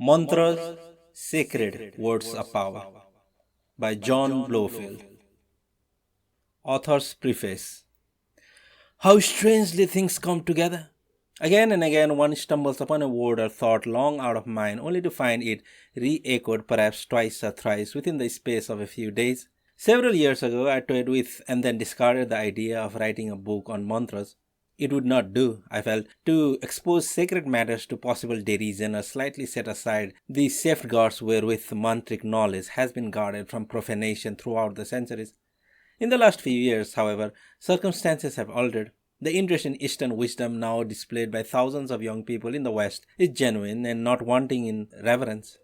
Mantras, Sacred Words of Power by John Blofeld. Author's Preface. How strangely things come together. Again and again one stumbles upon a word or thought long out of mind only to find it re-echoed perhaps twice or thrice within the space of a few days. Several years ago I toyed with and then discarded the idea of writing a book on mantras. It would not do, I felt, to expose sacred matters to possible derision or slightly set aside the safeguards wherewith mantric knowledge has been guarded from profanation throughout the centuries. In the last few years, however, circumstances have altered. The interest in Eastern wisdom now displayed by thousands of young people in the West is genuine and not wanting in reverence.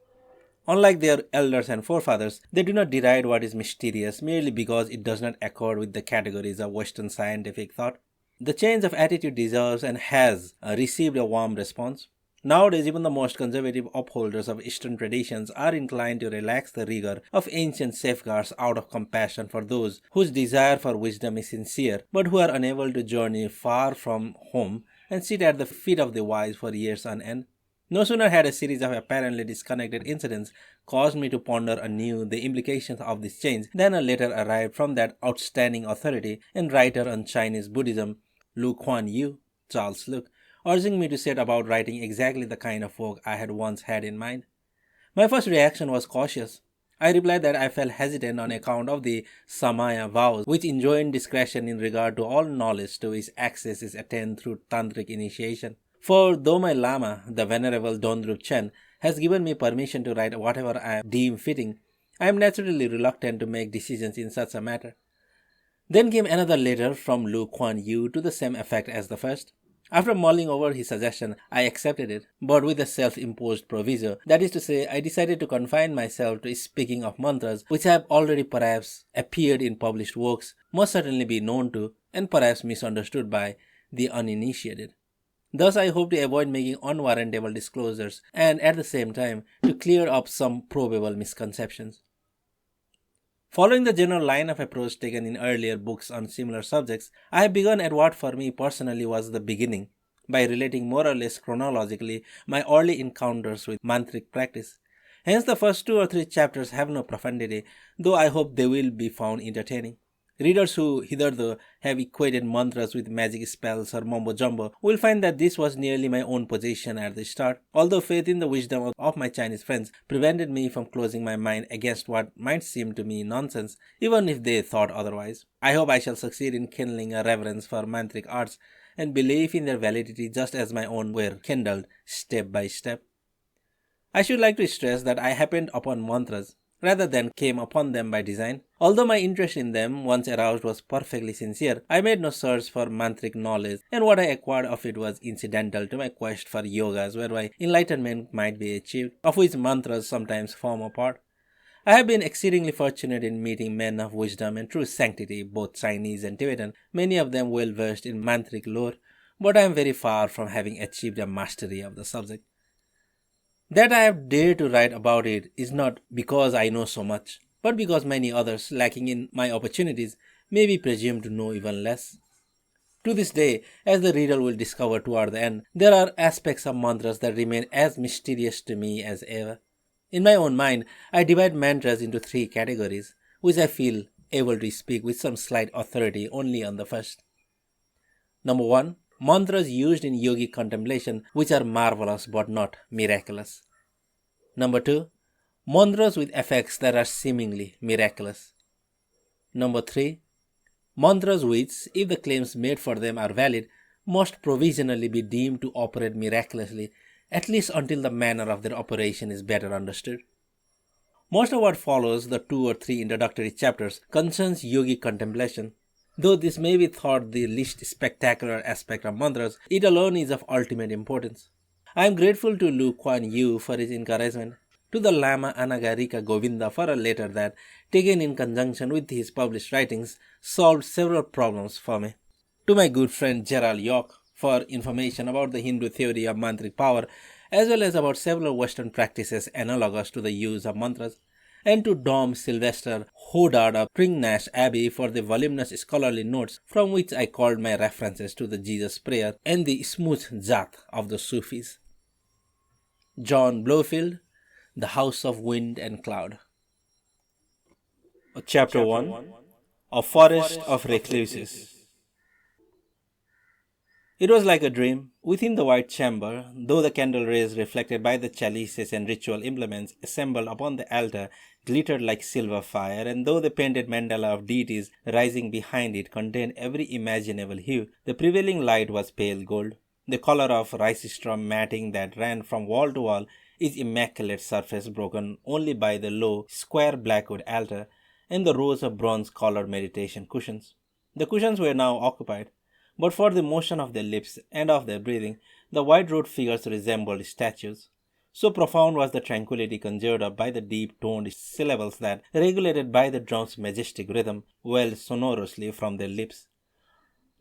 Unlike their elders and forefathers, they do not deride what is mysterious merely because it does not accord with the categories of Western scientific thought. The change of attitude deserves and has received a warm response. Nowadays, even the most conservative upholders of Eastern traditions are inclined to relax the rigor of ancient safeguards out of compassion for those whose desire for wisdom is sincere, but who are unable to journey far from home and sit at the feet of the wise for years on end. No sooner had a series of apparently disconnected incidents caused me to ponder anew the implications of this change than a letter arrived from that outstanding authority and writer on Chinese Buddhism, Kuan Yin, Charles Luke, urging me to set about writing exactly the kind of work I had once had in mind. My first reaction was cautious. I replied that I felt hesitant on account of the Samaya vows, which enjoined discretion in regard to all knowledge to which access is attained through tantric initiation. For though my Lama, the Venerable Dondrup Chen, has given me permission to write whatever I deem fitting, I am naturally reluctant to make decisions in such a matter. Then came another letter from Kuan Yin to the same effect as the first. After mulling over his suggestion, I accepted it, but with a self-imposed proviso. That is to say, I decided to confine myself to speaking of mantras which have already perhaps appeared in published works, must certainly be known to, and perhaps misunderstood by, the uninitiated. Thus, I hope to avoid making unwarrantable disclosures and, at the same time, to clear up some probable misconceptions. Following the general line of approach taken in earlier books on similar subjects, I have begun at what for me personally was the beginning, by relating more or less chronologically my early encounters with mantric practice. Hence the first 2 or 3 chapters have no profundity, though I hope they will be found entertaining. Readers who hitherto have equated mantras with magic spells or mumbo-jumbo will find that this was nearly my own position at the start, although faith in the wisdom of my Chinese friends prevented me from closing my mind against what might seem to me nonsense, even if they thought otherwise. I hope I shall succeed in kindling a reverence for mantric arts and belief in their validity just as my own were kindled step by step. I should like to stress that I happened upon mantras rather than came upon them by design. Although my interest in them, once aroused, was perfectly sincere, I made no search for mantric knowledge, and what I acquired of it was incidental to my quest for yogas whereby enlightenment might be achieved, of which mantras sometimes form a part. I have been exceedingly fortunate in meeting men of wisdom and true sanctity, both Chinese and Tibetan, many of them well versed in mantric lore, but I am very far from having achieved a mastery of the subject. That I have dared to write about it is not because I know so much, but because many others, lacking in my opportunities, may be presumed to know even less. To this day, as the reader will discover toward the end, there are aspects of mantras that remain as mysterious to me as ever. In my own mind, I divide mantras into 3 categories, which I feel able to speak with some slight authority only on the first. Number 1. Mantras used in yogic contemplation which are marvelous but not miraculous. Number 2. Mantras with effects that are seemingly miraculous. Number 3. Mantras which, if the claims made for them are valid, must provisionally be deemed to operate miraculously, at least until the manner of their operation is better understood. Most of what follows the 2 or 3 introductory chapters concerns yogic contemplation. Though this may be thought the least spectacular aspect of mantras, it alone is of ultimate importance. I am grateful to Kuan Yin for his encouragement, to the Lama Anagarika Govinda for a letter that, taken in conjunction with his published writings, solved several problems for me, to my good friend Gerald York for information about the Hindu theory of mantric power, as well as about several Western practices analogous to the use of mantras, and to Dom Sylvester Hodard of Pringnash Abbey for the voluminous scholarly notes from which I called my references to the Jesus Prayer and the smooth Jat of the Sufis. John Blofeld, The House of Wind and Cloud. Chapter 1. A Forest of Recluses. It was like a dream. Within the white chamber, though the candle rays reflected by the chalices and ritual implements assembled upon the altar glittered like silver fire, and though the painted mandala of deities rising behind it contained every imaginable hue, the prevailing light was pale gold. The color of rice straw matting that ran from wall to wall, its immaculate surface broken only by the low, square blackwood altar and the rows of bronze-colored meditation cushions. The cushions were now occupied. But for the motion of their lips and of their breathing, the white-robed figures resembled statues. So profound was the tranquility conjured up by the deep-toned syllables that, regulated by the drum's majestic rhythm, welled sonorously from their lips.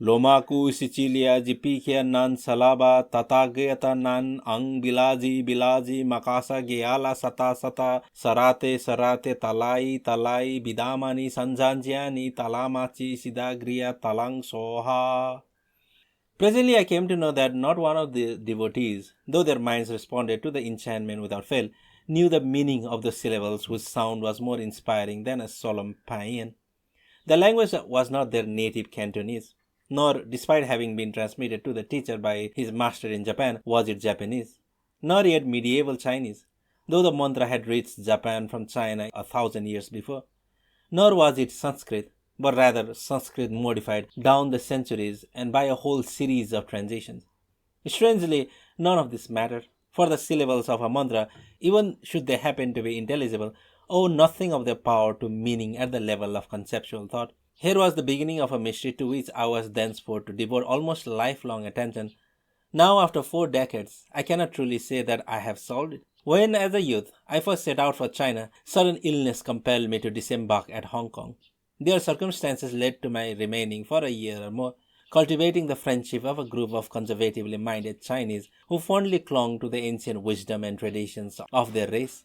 Lomaku Sicilia Jipikia nan salaba tatageta nan ang bilaji makasa geala sata sarate talai bidamani sanjanjiani talamachi sidagria talang soha. Presently I came to know that not one of the devotees, though their minds responded to the enchantment without fail, knew the meaning of the syllables whose sound was more inspiring than a solemn paean. The language was not their native Cantonese, nor, despite having been transmitted to the teacher by his master in Japan, was it Japanese, nor yet medieval Chinese, though the mantra had reached Japan from China 1,000 years before, nor was it Sanskrit, but rather Sanskrit modified down the centuries and by a whole series of transitions. Strangely, none of this mattered, for the syllables of a mantra, even should they happen to be intelligible, owe nothing of their power to meaning at the level of conceptual thought. Here was the beginning of a mystery to which I was thenceforth to devote almost lifelong attention. Now, after 4 decades, I cannot truly say that I have solved it. When, as a youth, I first set out for China, sudden illness compelled me to disembark at Hong Kong. Their circumstances led to my remaining for a year or more, cultivating the friendship of a group of conservatively minded Chinese who fondly clung to the ancient wisdom and traditions of their race.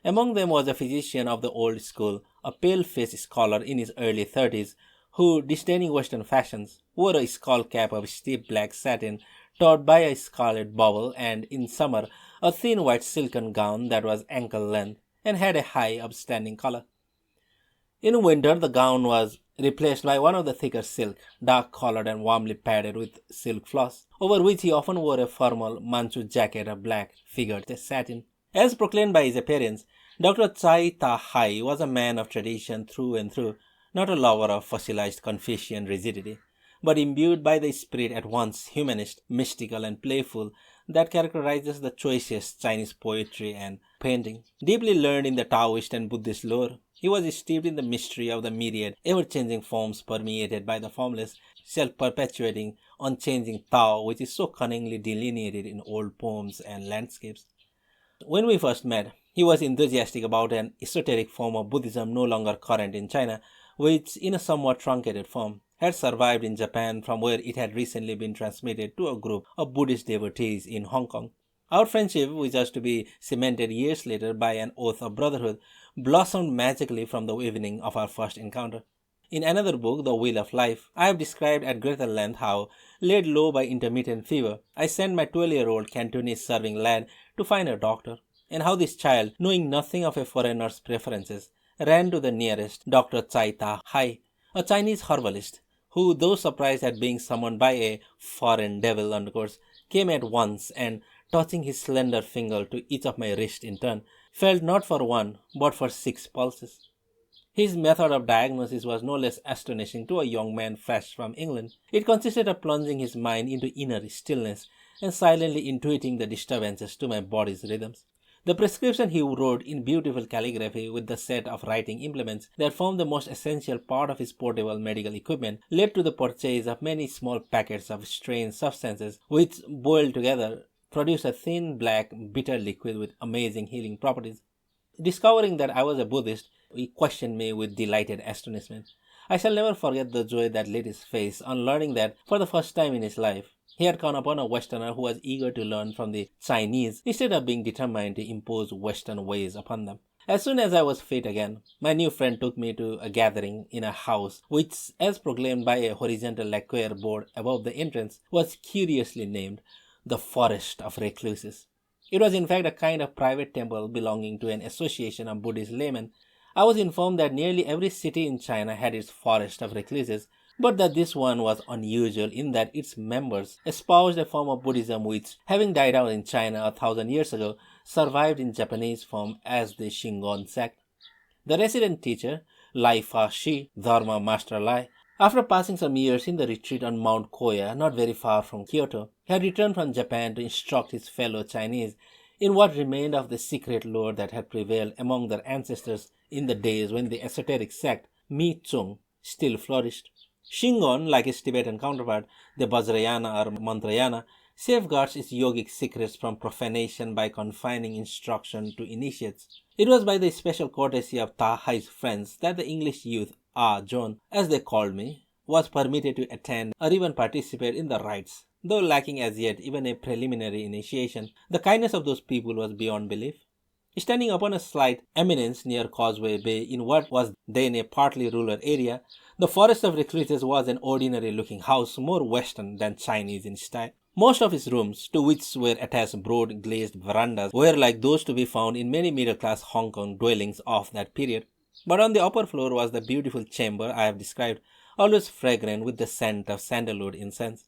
Among them was a physician of the old school, a pale-faced scholar in his early 30s, who, disdaining Western fashions, wore a skull cap of stiff black satin topped by a scarlet bauble and, in summer, a thin white silken gown that was ankle-length and had a high upstanding collar. In winter, the gown was replaced by one of the thicker silk, dark-coloured and warmly padded with silk floss, over which he often wore a formal Manchu jacket of black, figured satin. As proclaimed by his appearance, Dr. Chai Ta Hai was a man of tradition through and through, not a lover of fossilized Confucian rigidity, but imbued by the spirit at once humanist, mystical, and playful that characterizes the choicest Chinese poetry and painting. Deeply learned in the Taoist and Buddhist lore, he was steeped in the mystery of the myriad, ever-changing forms permeated by the formless, self-perpetuating, unchanging Tao which is so cunningly delineated in old poems and landscapes. When we first met, he was enthusiastic about an esoteric form of Buddhism no longer current in China, which, in a somewhat truncated form, had survived in Japan from where it had recently been transmitted to a group of Buddhist devotees in Hong Kong. Our friendship, which was to be cemented years later by an oath of brotherhood, blossomed magically from the evening of our first encounter. In another book, The Wheel of Life, I have described at greater length how, laid low by intermittent fever, I sent my 12-year-old Cantonese serving lad to find a doctor, and how this child, knowing nothing of a foreigner's preferences, ran to the nearest Dr. Chai Ta Hai, a Chinese herbalist, who, though surprised at being summoned by a foreign devil, came at once and, touching his slender finger to each of my wrists in turn, felt not for 1 but for 6 pulses. His method of diagnosis was no less astonishing to a young man fresh from England. It consisted of plunging his mind into inner stillness and silently intuiting the disturbances to my body's rhythms. The prescription he wrote in beautiful calligraphy with the set of writing implements that formed the most essential part of his portable medical equipment led to the purchase of many small packets of strange substances which, boiled together, produced a thin, black, bitter liquid with amazing healing properties. Discovering that I was a Buddhist, he questioned me with delighted astonishment. I shall never forget the joy that lit his face on learning that, for the first time in his life, he had come upon a Westerner who was eager to learn from the Chinese instead of being determined to impose Western ways upon them. As soon as I was fit again, my new friend took me to a gathering in a house which, as proclaimed by a horizontal lacquer board above the entrance, was curiously named the Forest of Recluses. It was in fact a kind of private temple belonging to an association of Buddhist laymen. I was informed that nearly every city in China had its forest of recluses, but that this one was unusual in that its members espoused a form of Buddhism which, having died out in China 1,000 years ago, survived in Japanese form as the Shingon sect. The resident teacher, Lai Fa Shi, Dharma Master Lai, after passing some years in the retreat on Mount Koya, not very far from Kyoto, had returned from Japan to instruct his fellow Chinese in what remained of the secret lore that had prevailed among their ancestors in the days when the esoteric sect Mi Chung still flourished. Shingon, like its Tibetan counterpart, the Vajrayana or Mantrayana, safeguards its yogic secrets from profanation by confining instruction to initiates. It was by the special courtesy of Tahai's friends that the English youth, John, as they called me, was permitted to attend or even participate in the rites, though lacking as yet even a preliminary initiation. The kindness of those people was beyond belief. Standing upon a slight eminence near Causeway Bay in what was then a partly rural area, the Forest of Recluses was an ordinary-looking house, more Western than Chinese in style. Most of its rooms, to which were attached broad glazed verandas, were like those to be found in many middle-class Hong Kong dwellings of that period. But on the upper floor was the beautiful chamber I have described, always fragrant with the scent of sandalwood incense.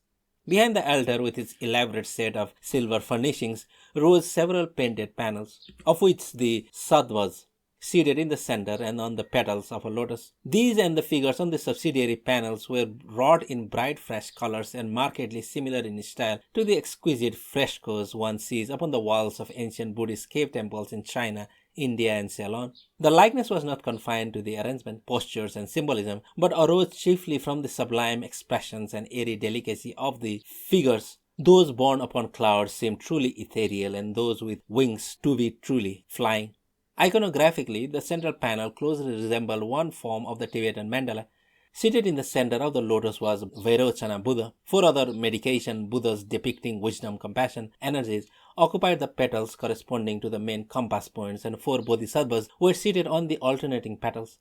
Behind the altar, with its elaborate set of silver furnishings, rose several painted panels, of which the Sadhvas seated in the center and on the petals of a lotus. These and the figures on the subsidiary panels were wrought in bright fresh colors and markedly similar in style to the exquisite frescoes one sees upon the walls of ancient Buddhist cave temples in China, India, and Ceylon. The likeness was not confined to the arrangement, postures, and symbolism, but arose chiefly from the sublime expressions and airy delicacy of the figures. Those borne upon clouds seemed truly ethereal, and those with wings to be truly flying. Iconographically, the central panel closely resembled one form of the Tibetan mandala. Seated in the center of the lotus was Vajrayana Buddha. Four other meditation Buddhas depicting wisdom, compassion, energies occupied the petals corresponding to the main compass points, and four bodhisattvas were seated on the alternating petals.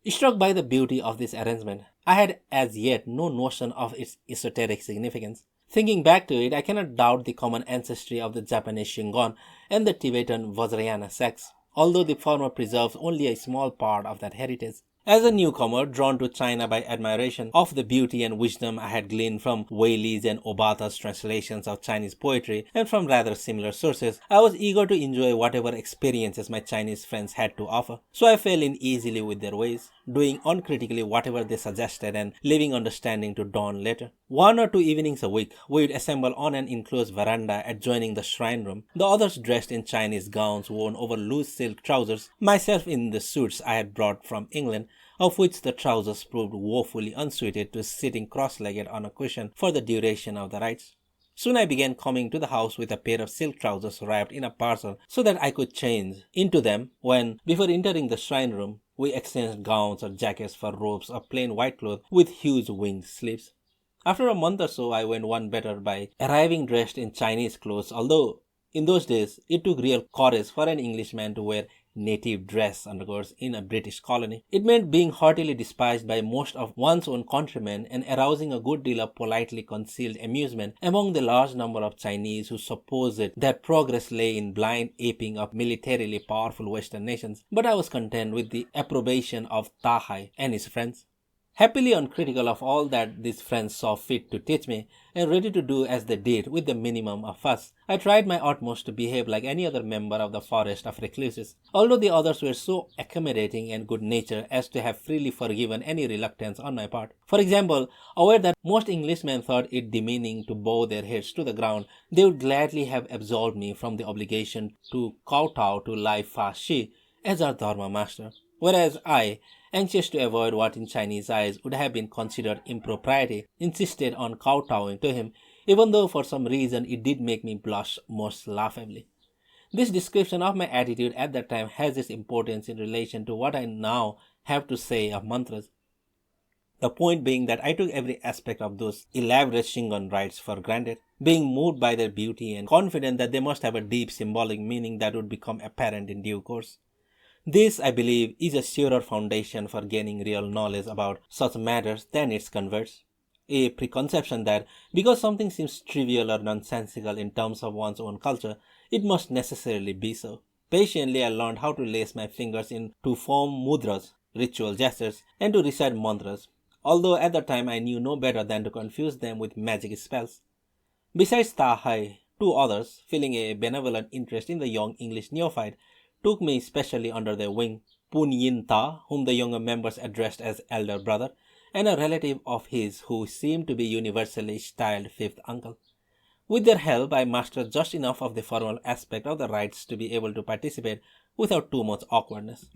Struck by the beauty of this arrangement, I had as yet no notion of its esoteric significance. Thinking back to it, I cannot doubt the common ancestry of the Japanese Shingon and the Tibetan Vajrayana sects, although the former preserves only a small part of that heritage. As a newcomer, drawn to China by admiration of the beauty and wisdom I had gleaned from Weili's and Obata's translations of Chinese poetry and from rather similar sources, I was eager to enjoy whatever experiences my Chinese friends had to offer. So I fell in easily with their ways, doing uncritically whatever they suggested and leaving understanding to dawn later. 1 or 2 evenings a week, we would assemble on an enclosed veranda adjoining the shrine room, the others dressed in Chinese gowns worn over loose silk trousers, myself in the suits I had brought from England, of which the trousers proved woefully unsuited to sitting cross-legged on a cushion for the duration of the rites. Soon I began coming to the house with a pair of silk trousers wrapped in a parcel so that I could change into them when, before entering the shrine room, we exchanged gowns or jackets for robes of plain white cloth with huge winged sleeves. After a month or so, I went one better by arriving dressed in Chinese clothes, although in those days it took real courage for an Englishman to wear native dress undergoes in a British colony. It meant being heartily despised by most of one's own countrymen and arousing a good deal of politely concealed amusement among the large number of Chinese who supposed that progress lay in blind aping of militarily powerful Western nations. But I was content with the approbation of Tahai and his friends. Happily uncritical of all that these friends saw fit to teach me, and ready to do as they did with the minimum of fuss, I tried my utmost to behave like any other member of the Forest of Recluses, although the others were so accommodating and good-natured as to have freely forgiven any reluctance on my part. For example, aware that most Englishmen thought it demeaning to bow their heads to the ground, they would gladly have absolved me from the obligation to kowtow to Lai Fa Shi as our Dharma master, whereas I, anxious to avoid what in Chinese eyes would have been considered impropriety, insisted on kowtowing to him, even though for some reason it did make me blush most laughably. This description of my attitude at that time has its importance in relation to what I now have to say of mantras. The point being that I took every aspect of those elaborate Shingon rites for granted, being moved by their beauty and confident that they must have a deep symbolic meaning that would become apparent in due course. This, I believe, is a surer foundation for gaining real knowledge about such matters than its converts. a preconception that because something seems trivial or nonsensical in terms of one's own culture, it must necessarily be so. Patiently, I learned how to lace my fingers in to form mudras, ritual gestures, and to recite mantras, although at the time I knew no better than to confuse them with magic spells. Besides Tahai, two others, feeling a benevolent interest in the young English neophyte, took me specially under their wing. Kuan Yin, whom the younger members addressed as elder brother, and a relative of his who seemed to be universally styled fifth uncle. With their help, I mastered just enough of the formal aspect of the rites to be able to participate without too much awkwardness.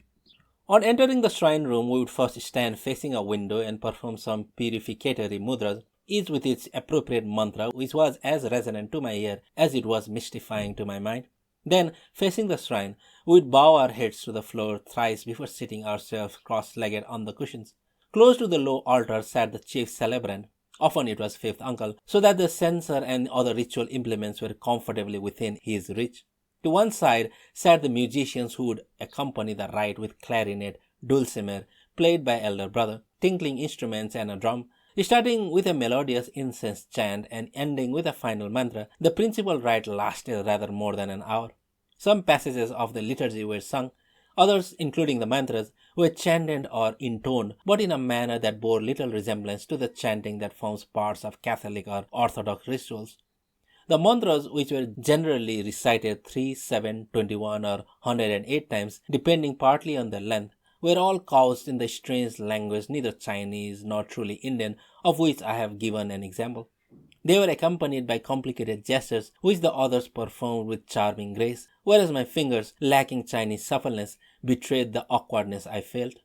On entering the shrine room, we would first stand facing a window and perform some purificatory mudras, each with its appropriate mantra, which was as resonant to my ear as it was mystifying to my mind. Then, facing the shrine, we would bow our heads to the floor thrice before sitting ourselves cross-legged on the cushions. Close to the low altar sat the chief celebrant, often it was fifth uncle, so that the censer and other ritual implements were comfortably within his reach. To one side sat the musicians who would accompany the rite with clarinet, dulcimer, played by elder brother, tinkling instruments and a drum. Starting with a melodious incense chant and ending with a final mantra, the principal rite lasted rather more than an hour. Some passages of the liturgy were sung, others, including the mantras, were chanted or intoned, but in a manner that bore little resemblance to the chanting that forms parts of Catholic or Orthodox rituals. The mantras, which were generally recited 3, 7, 21, or 108 times, depending partly on their length, were all couched in the strange language neither Chinese nor truly Indian, of which I have given an example. They were accompanied by complicated gestures which the others performed with charming grace, whereas my fingers, lacking Chinese suppleness, betrayed the awkwardness I felt.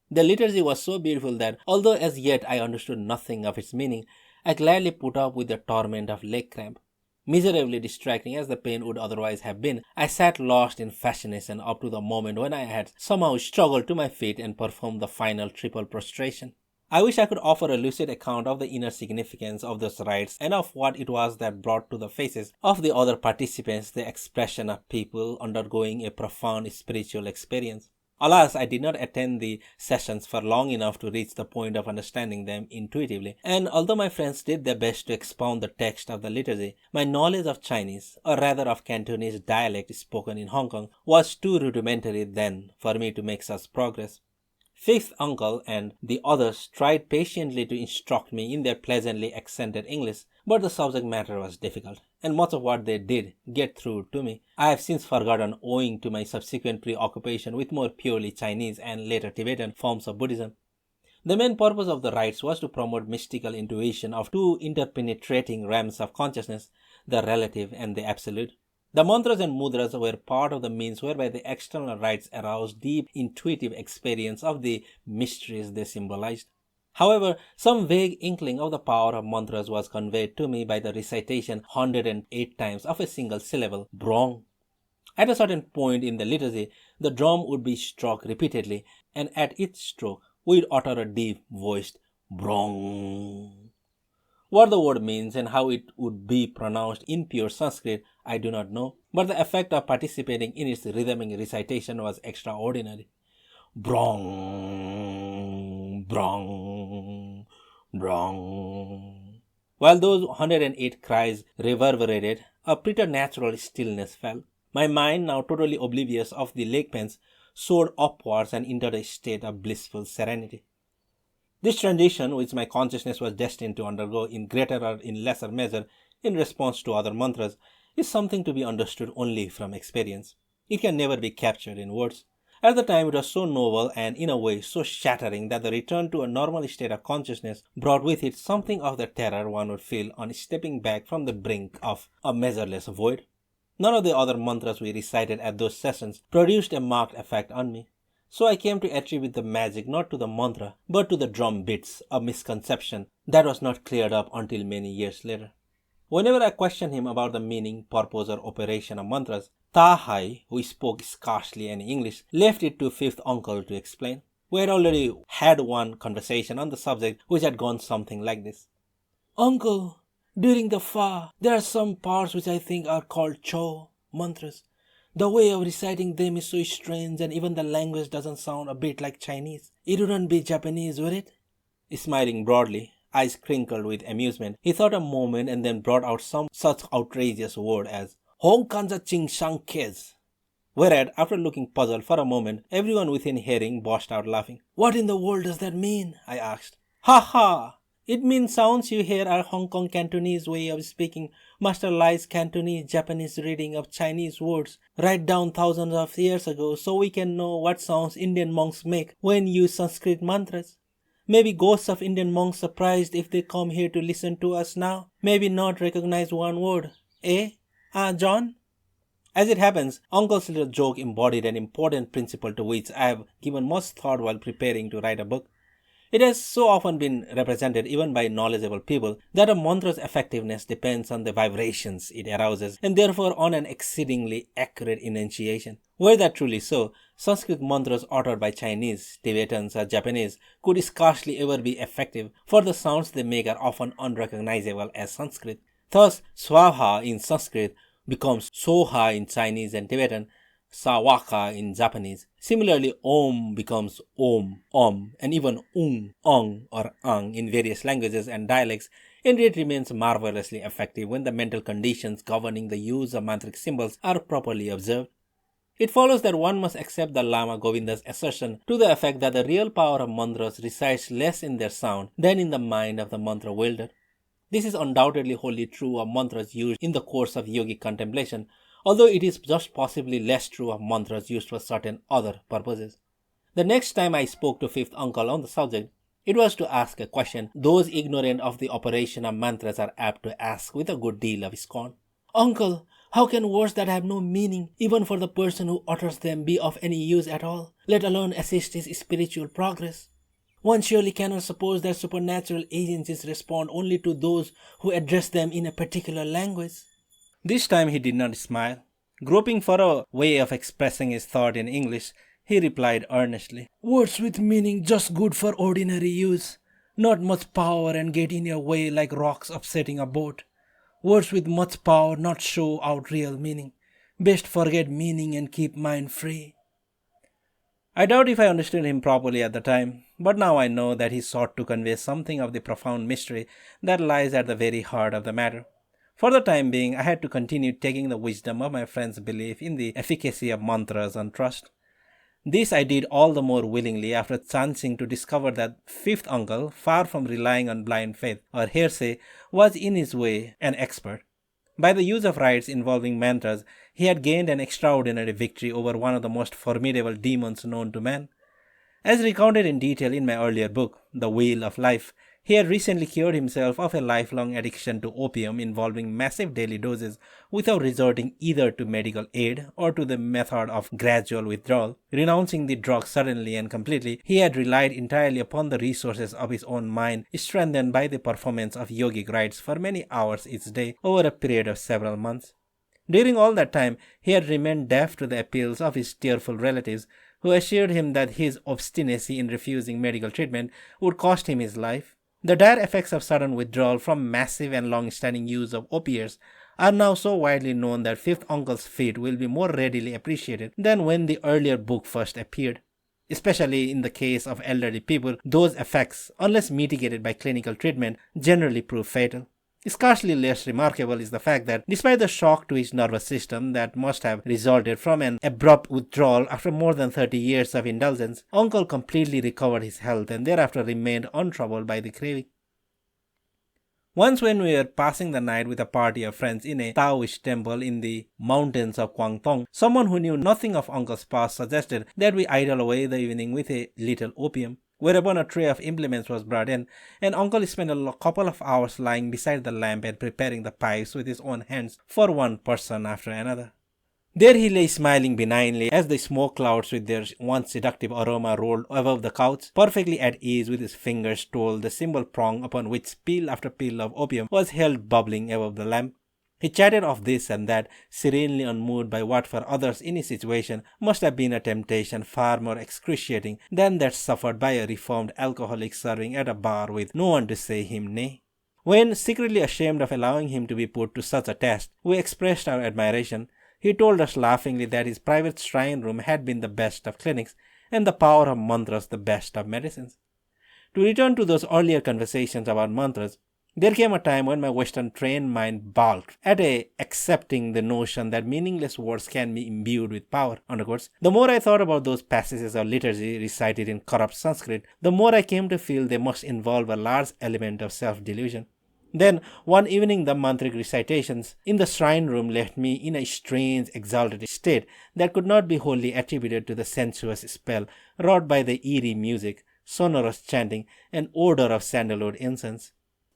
The liturgy was so beautiful that, although as yet I understood nothing of its meaning, I gladly put up with the torment of leg cramp. Miserably distracting as the pain would otherwise have been, I sat lost in fascination up to the moment when I had somehow struggled to my feet and performed the final triple prostration. I wish I could offer a lucid account of the inner significance of those rites and of what it was that brought to the faces of the other participants the expression of people undergoing a profound spiritual experience. Alas, I did not attend the sessions for long enough to reach the point of understanding them intuitively, and although my friends did their best to expound the text of the liturgy, my knowledge of Chinese, or rather of Cantonese dialect spoken in Hong Kong, was too rudimentary then for me to make such progress. Fifth uncle and the others tried patiently to instruct me in their pleasantly accented English, but the subject matter was difficult, and much of what they did get through to me I have since forgotten owing to my subsequent preoccupation with more purely Chinese and later Tibetan forms of Buddhism. The main purpose of the rites was to promote mystical intuition of two interpenetrating realms of consciousness, the relative and the absolute. The mantras and mudras were part of the means whereby the external rites aroused deep intuitive experience of the mysteries they symbolized. However, some vague inkling of the power of mantras was conveyed to me by the recitation 108 times of a single syllable, brong. At a certain point in the liturgy, the drum would be struck repeatedly, and at each stroke, we'd utter a deep-voiced brong. What the word means and how it would be pronounced in pure Sanskrit, I do not know, but the effect of participating in its rhythmic recitation was extraordinary. Brong, brong, brong. While those 108 cries reverberated, a preternatural stillness fell. My mind, now totally oblivious of the leg pains, soared upwards and entered a state of blissful serenity. This transition, which my consciousness was destined to undergo in greater or in lesser measure in response to other mantras, is something to be understood only from experience. It can never be captured in words. At the time, it was so novel and, in a way, so shattering that the return to a normal state of consciousness brought with it something of the terror one would feel on stepping back from the brink of a measureless void. None of the other mantras we recited at those sessions produced a marked effect on me. So I came to attribute the magic not to the mantra, but to the drum beats, a misconception that was not cleared up until many years later. Whenever I questioned him about the meaning, purpose, or operation of mantras, Tahai, who spoke scarcely any English, left it to fifth uncle to explain. We had already had one conversation on the subject which had gone something like this. Uncle, during the Fa, there are some parts which I think are called Cho mantras. The way of reciting them is so strange and even the language doesn't sound a bit like Chinese. It wouldn't be Japanese, would it? Smiling broadly, eyes crinkled with amusement. He thought a moment and then brought out some such outrageous word as Hong Kanza Ching Shang Kez. Whereat, after looking puzzled for a moment, everyone within hearing burst out laughing. What in the world does that mean? I asked. Ha ha! It means sounds you hear are Hong Kong Cantonese way of speaking. Master Lai's Cantonese Japanese reading of Chinese words write down thousands of years ago so we can know what sounds Indian monks make when use Sanskrit mantras. Maybe ghosts of Indian monks surprised if they come here to listen to us now. Maybe not recognize one word. Eh? John? As it happens, Uncle's little joke embodied an important principle to which I have given much thought while preparing to write a book. It has so often been represented even by knowledgeable people that a mantra's effectiveness depends on the vibrations it arouses and therefore on an exceedingly accurate enunciation. Were that truly so, Sanskrit mantras uttered by Chinese, Tibetans or Japanese could scarcely ever be effective, for the sounds they make are often unrecognizable as Sanskrit. Thus, swaha in Sanskrit becomes soha in Chinese and Tibetan, sawaka in Japanese. Similarly, om becomes om, and even ong or ang in various languages and dialects, and it remains marvelously effective when the mental conditions governing the use of mantric symbols are properly observed. It follows that one must accept the Lama Govinda's assertion to the effect that the real power of mantras resides less in their sound than in the mind of the mantra wielder. This is undoubtedly wholly true of mantras used in the course of yogic contemplation, although it is just possibly less true of mantras used for certain other purposes. The next time I spoke to Fifth Uncle on the subject, it was to ask a question those ignorant of the operation of mantras are apt to ask with a good deal of scorn. Uncle, how can words that have no meaning, even for the person who utters them, be of any use at all, let alone assist his spiritual progress? One surely cannot suppose that supernatural agencies respond only to those who address them in a particular language. This time he did not smile. Groping for a way of expressing his thought in English, he replied earnestly, Words with meaning just good for ordinary use. Not much power and get in your way like rocks upsetting a boat. Words with much power not show out real meaning. Best forget meaning and keep mind free. I doubt if I understood him properly at the time, but now I know that he sought to convey something of the profound mystery that lies at the very heart of the matter. For the time being, I had to continue taking the wisdom of my friend's belief in the efficacy of mantras on trust. This I did all the more willingly after chancing to discover that Fifth Uncle, far from relying on blind faith or hearsay, was in his way an expert. By the use of rites involving mantras, he had gained an extraordinary victory over one of the most formidable demons known to man. As recounted in detail in my earlier book, The Wheel of Life, he had recently cured himself of a lifelong addiction to opium involving massive daily doses without resorting either to medical aid or to the method of gradual withdrawal. Renouncing the drug suddenly and completely, he had relied entirely upon the resources of his own mind, strengthened by the performance of yogic rites for many hours each day over a period of several months. During all that time, he had remained deaf to the appeals of his tearful relatives, who assured him that his obstinacy in refusing medical treatment would cost him his life. The dire effects of sudden withdrawal from massive and long-standing use of opiates are now so widely known that Fifth Uncle's feat will be more readily appreciated than when the earlier book first appeared. Especially in the case of elderly people, those effects, unless mitigated by clinical treatment, generally prove fatal. Scarcely less remarkable is the fact that, despite the shock to his nervous system that must have resulted from an abrupt withdrawal after more than 30 years of indulgence, Uncle completely recovered his health and thereafter remained untroubled by the craving. Once when we were passing the night with a party of friends in a Taoist temple in the mountains of Guangdong, someone who knew nothing of Uncle's past suggested that we idle away the evening with a little opium. Whereupon a tray of implements was brought in, and Uncle spent a couple of hours lying beside the lamp and preparing the pipes with his own hands for one person after another. There he lay smiling benignly as the smoke clouds with their once seductive aroma rolled above the couch, perfectly at ease with his fingers told the simple prong upon which peal after peal of opium was held bubbling above the lamp. He chatted of this and that, serenely unmoved by what for others in his situation must have been a temptation far more excruciating than that suffered by a reformed alcoholic serving at a bar with no one to say him nay. When, secretly ashamed of allowing him to be put to such a test, we expressed our admiration, he told us laughingly that his private shrine room had been the best of clinics and the power of mantras the best of medicines. To return to those earlier conversations about mantras, there came a time when my Western trained mind balked at accepting the notion that meaningless words can be imbued with power. The more I thought about those passages of liturgy recited in corrupt Sanskrit, the more I came to feel they must involve a large element of self-delusion. Then, one evening, the mantric recitations in the shrine room left me in a strange, exalted state that could not be wholly attributed to the sensuous spell wrought by the eerie music, sonorous chanting, and odor of sandalwood incense.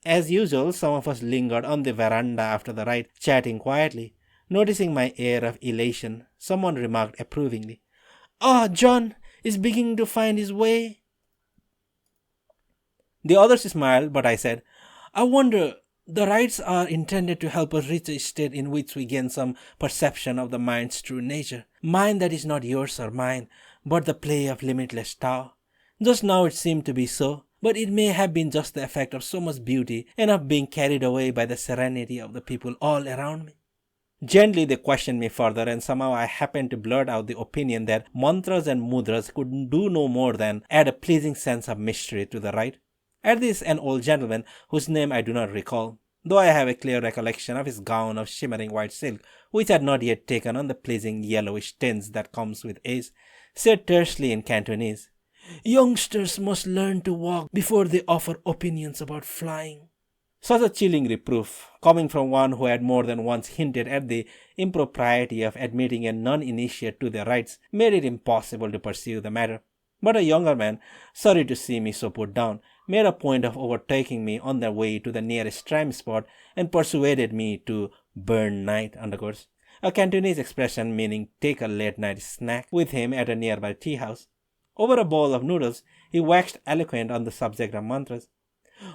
As usual, some of us lingered on the veranda after the rite, chatting quietly. Noticing my air of elation, someone remarked approvingly, "Ah, John is beginning to find his way." The others smiled, but I said, "I wonder, the rites are intended to help us reach a state in which we gain some perception of the mind's true nature, mind that is not yours or mine, but the play of limitless Tao. Just now it seemed to be so, but it may have been just the effect of so much beauty and of being carried away by the serenity of the people all around me." Gently they questioned me further, and somehow I happened to blurt out the opinion that mantras and mudras could do no more than add a pleasing sense of mystery to the rite. At this, an old gentleman, whose name I do not recall, though I have a clear recollection of his gown of shimmering white silk, which had not yet taken on the pleasing yellowish tints that comes with age, said tersely in Cantonese, "Youngsters must learn to walk before they offer opinions about flying." Such a chilling reproof, coming from one who had more than once hinted at the impropriety of admitting a non-initiate to their rites, made it impossible to pursue the matter. But a younger man, sorry to see me so put down, made a point of overtaking me on the way to the nearest tram spot and persuaded me to burn night, a Cantonese expression meaning take a late night snack with him at a nearby tea house. Over a bowl of noodles, he waxed eloquent on the subject of mantras.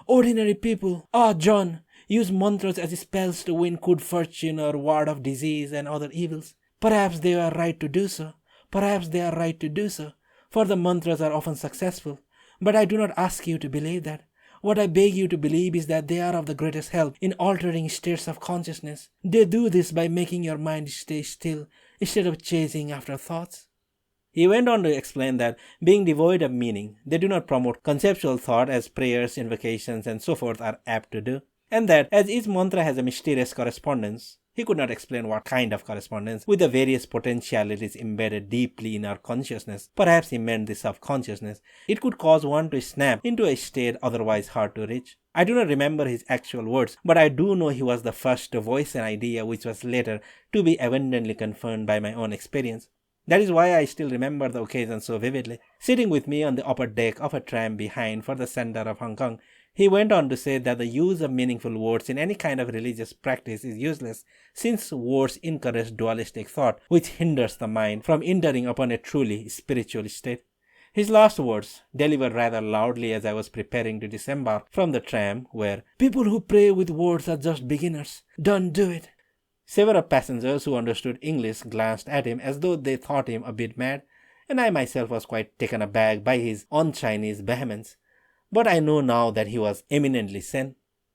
"Ordinary people, John, use mantras as spells to win good fortune or ward off disease and other evils. Perhaps they are right to do so. For the mantras are often successful. But I do not ask you to believe that. What I beg you to believe is that they are of the greatest help in altering states of consciousness. They do this by making your mind stay still instead of chasing after thoughts." He went on to explain that, being devoid of meaning, they do not promote conceptual thought as prayers, invocations, and so forth are apt to do, and that as each mantra has a mysterious correspondence, he could not explain what kind of correspondence, with the various potentialities embedded deeply in our consciousness, perhaps he meant the subconsciousness, it could cause one to snap into a state otherwise hard to reach. I do not remember his actual words, but I do know he was the first to voice an idea which was later to be abundantly confirmed by my own experience. That is why I still remember the occasion so vividly. Sitting with me on the upper deck of a tram behind for the center of Hong Kong, he went on to say that the use of meaningful words in any kind of religious practice is useless, since words encourage dualistic thought, which hinders the mind from entering upon a truly spiritual state. His last words, delivered rather loudly as I was preparing to disembark from the tram, were, "People who pray with words are just beginners. Don't do it." Several passengers who understood English glanced at him as though they thought him a bit mad, and I myself was quite taken aback by his un-Chinese vehemence. But I know now that he was eminently sane.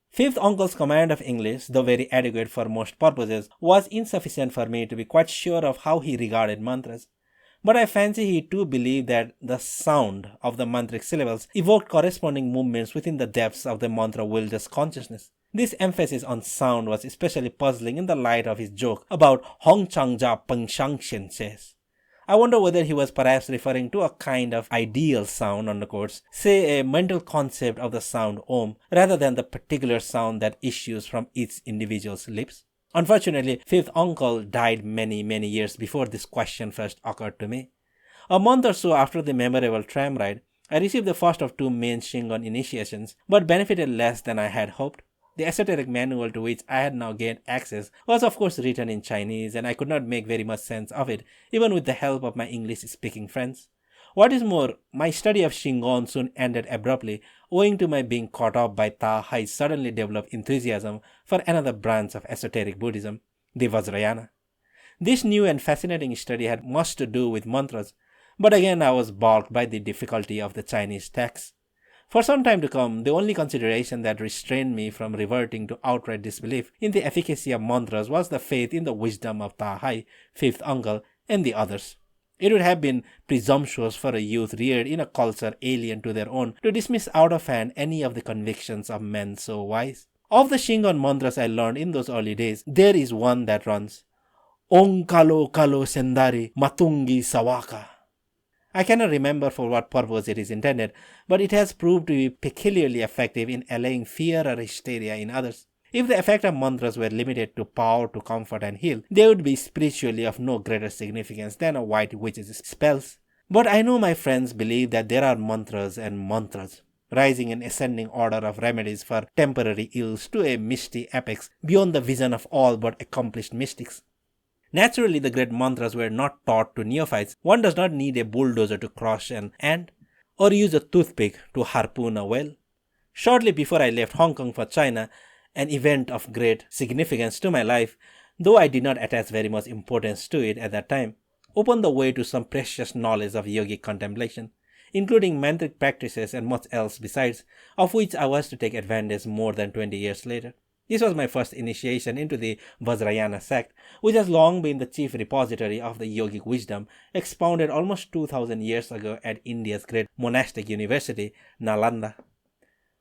Fifth Uncle's command of English, though very adequate for most purposes, was insufficient for me to be quite sure of how he regarded mantras. But I fancy he too believed that the sound of the mantric syllables evoked corresponding movements within the depths of the mantra-wielder's consciousness. This emphasis on sound was especially puzzling in the light of his joke about Hong Chang Ja Peng Shang Shen Ses. I wonder whether he was perhaps referring to a kind of ideal sound, say a mental concept of the sound Om, rather than the particular sound that issues from each individual's lips. Unfortunately, Fifth Uncle died many years before this question first occurred to me. A month or so after the memorable tram ride, I received the first of two main Shingon initiations, but benefited less than I had hoped. The esoteric manual to which I had now gained access was of course written in Chinese, and I could not make very much sense of it, even with the help of my English-speaking friends. What is more, my study of Shingon soon ended abruptly, owing to my being caught up by Ta Hai's suddenly developed enthusiasm for another branch of esoteric Buddhism, the Vajrayana. This new and fascinating study had much to do with mantras, but again I was balked by the difficulty of the Chinese text. For some time to come, the only consideration that restrained me from reverting to outright disbelief in the efficacy of mantras was the faith in the wisdom of Ta Hai, Fifth Uncle, and the others. It would have been presumptuous for a youth reared in a culture alien to their own to dismiss out of hand any of the convictions of men so wise. Of the Shingon mantras I learned in those early days, there is one that runs, Ong Kalo Kalo Sendari Matungi Sawaka. I cannot remember for what purpose it is intended, but it has proved to be peculiarly effective in allaying fear or hysteria in others. If the effect of mantras were limited to power to comfort and heal, they would be spiritually of no greater significance than a white witch's spells. But I know my friends believe that there are mantras and mantras, rising in ascending order of remedies for temporary ills to a misty apex beyond the vision of all but accomplished mystics. Naturally, the great mantras were not taught to neophytes. One does not need a bulldozer to crush an ant, or use a toothpick to harpoon a whale. Shortly before I left Hong Kong for China, an event of great significance to my life, though I did not attach very much importance to it at that time, opened the way to some precious knowledge of yogic contemplation, including mantric practices and much else besides, of which I was to take advantage more than 20 years later. This was my first initiation into the Vajrayana sect, which has long been the chief repository of the yogic wisdom expounded almost 2000 years ago at India's great monastic university, Nalanda.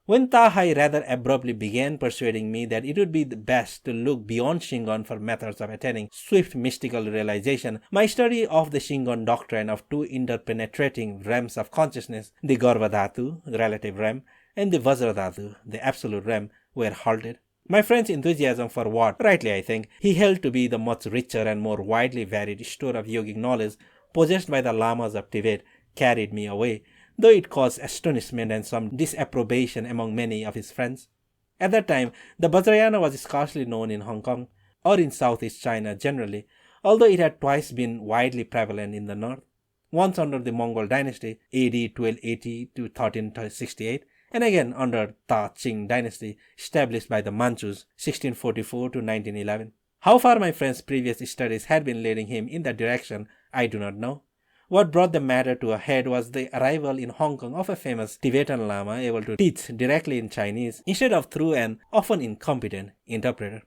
When Tahai rather abruptly began persuading me that it would be best to look beyond Shingon for methods of attaining swift mystical realization, my study of the Shingon doctrine of two interpenetrating realms of consciousness, the Garvadhatu, the relative realm, and the Vajradhatu, the absolute realm, were halted. My friend's enthusiasm for what, rightly I think, he held to be the much richer and more widely varied store of yogic knowledge possessed by the lamas of Tibet carried me away, though it caused astonishment and some disapprobation among many of his friends. At that time, the Vajrayana was scarcely known in Hong Kong, or in Southeast China generally, although it had twice been widely prevalent in the north, once under the Mongol dynasty, AD 1280 to 1368, and again under Ta Qing dynasty, established by the Manchus, 1644 to 1911. How far my friend's previous studies had been leading him in that direction, I do not know. What brought the matter to a head was the arrival in Hong Kong of a famous Tibetan Lama able to teach directly in Chinese instead of through an often incompetent interpreter.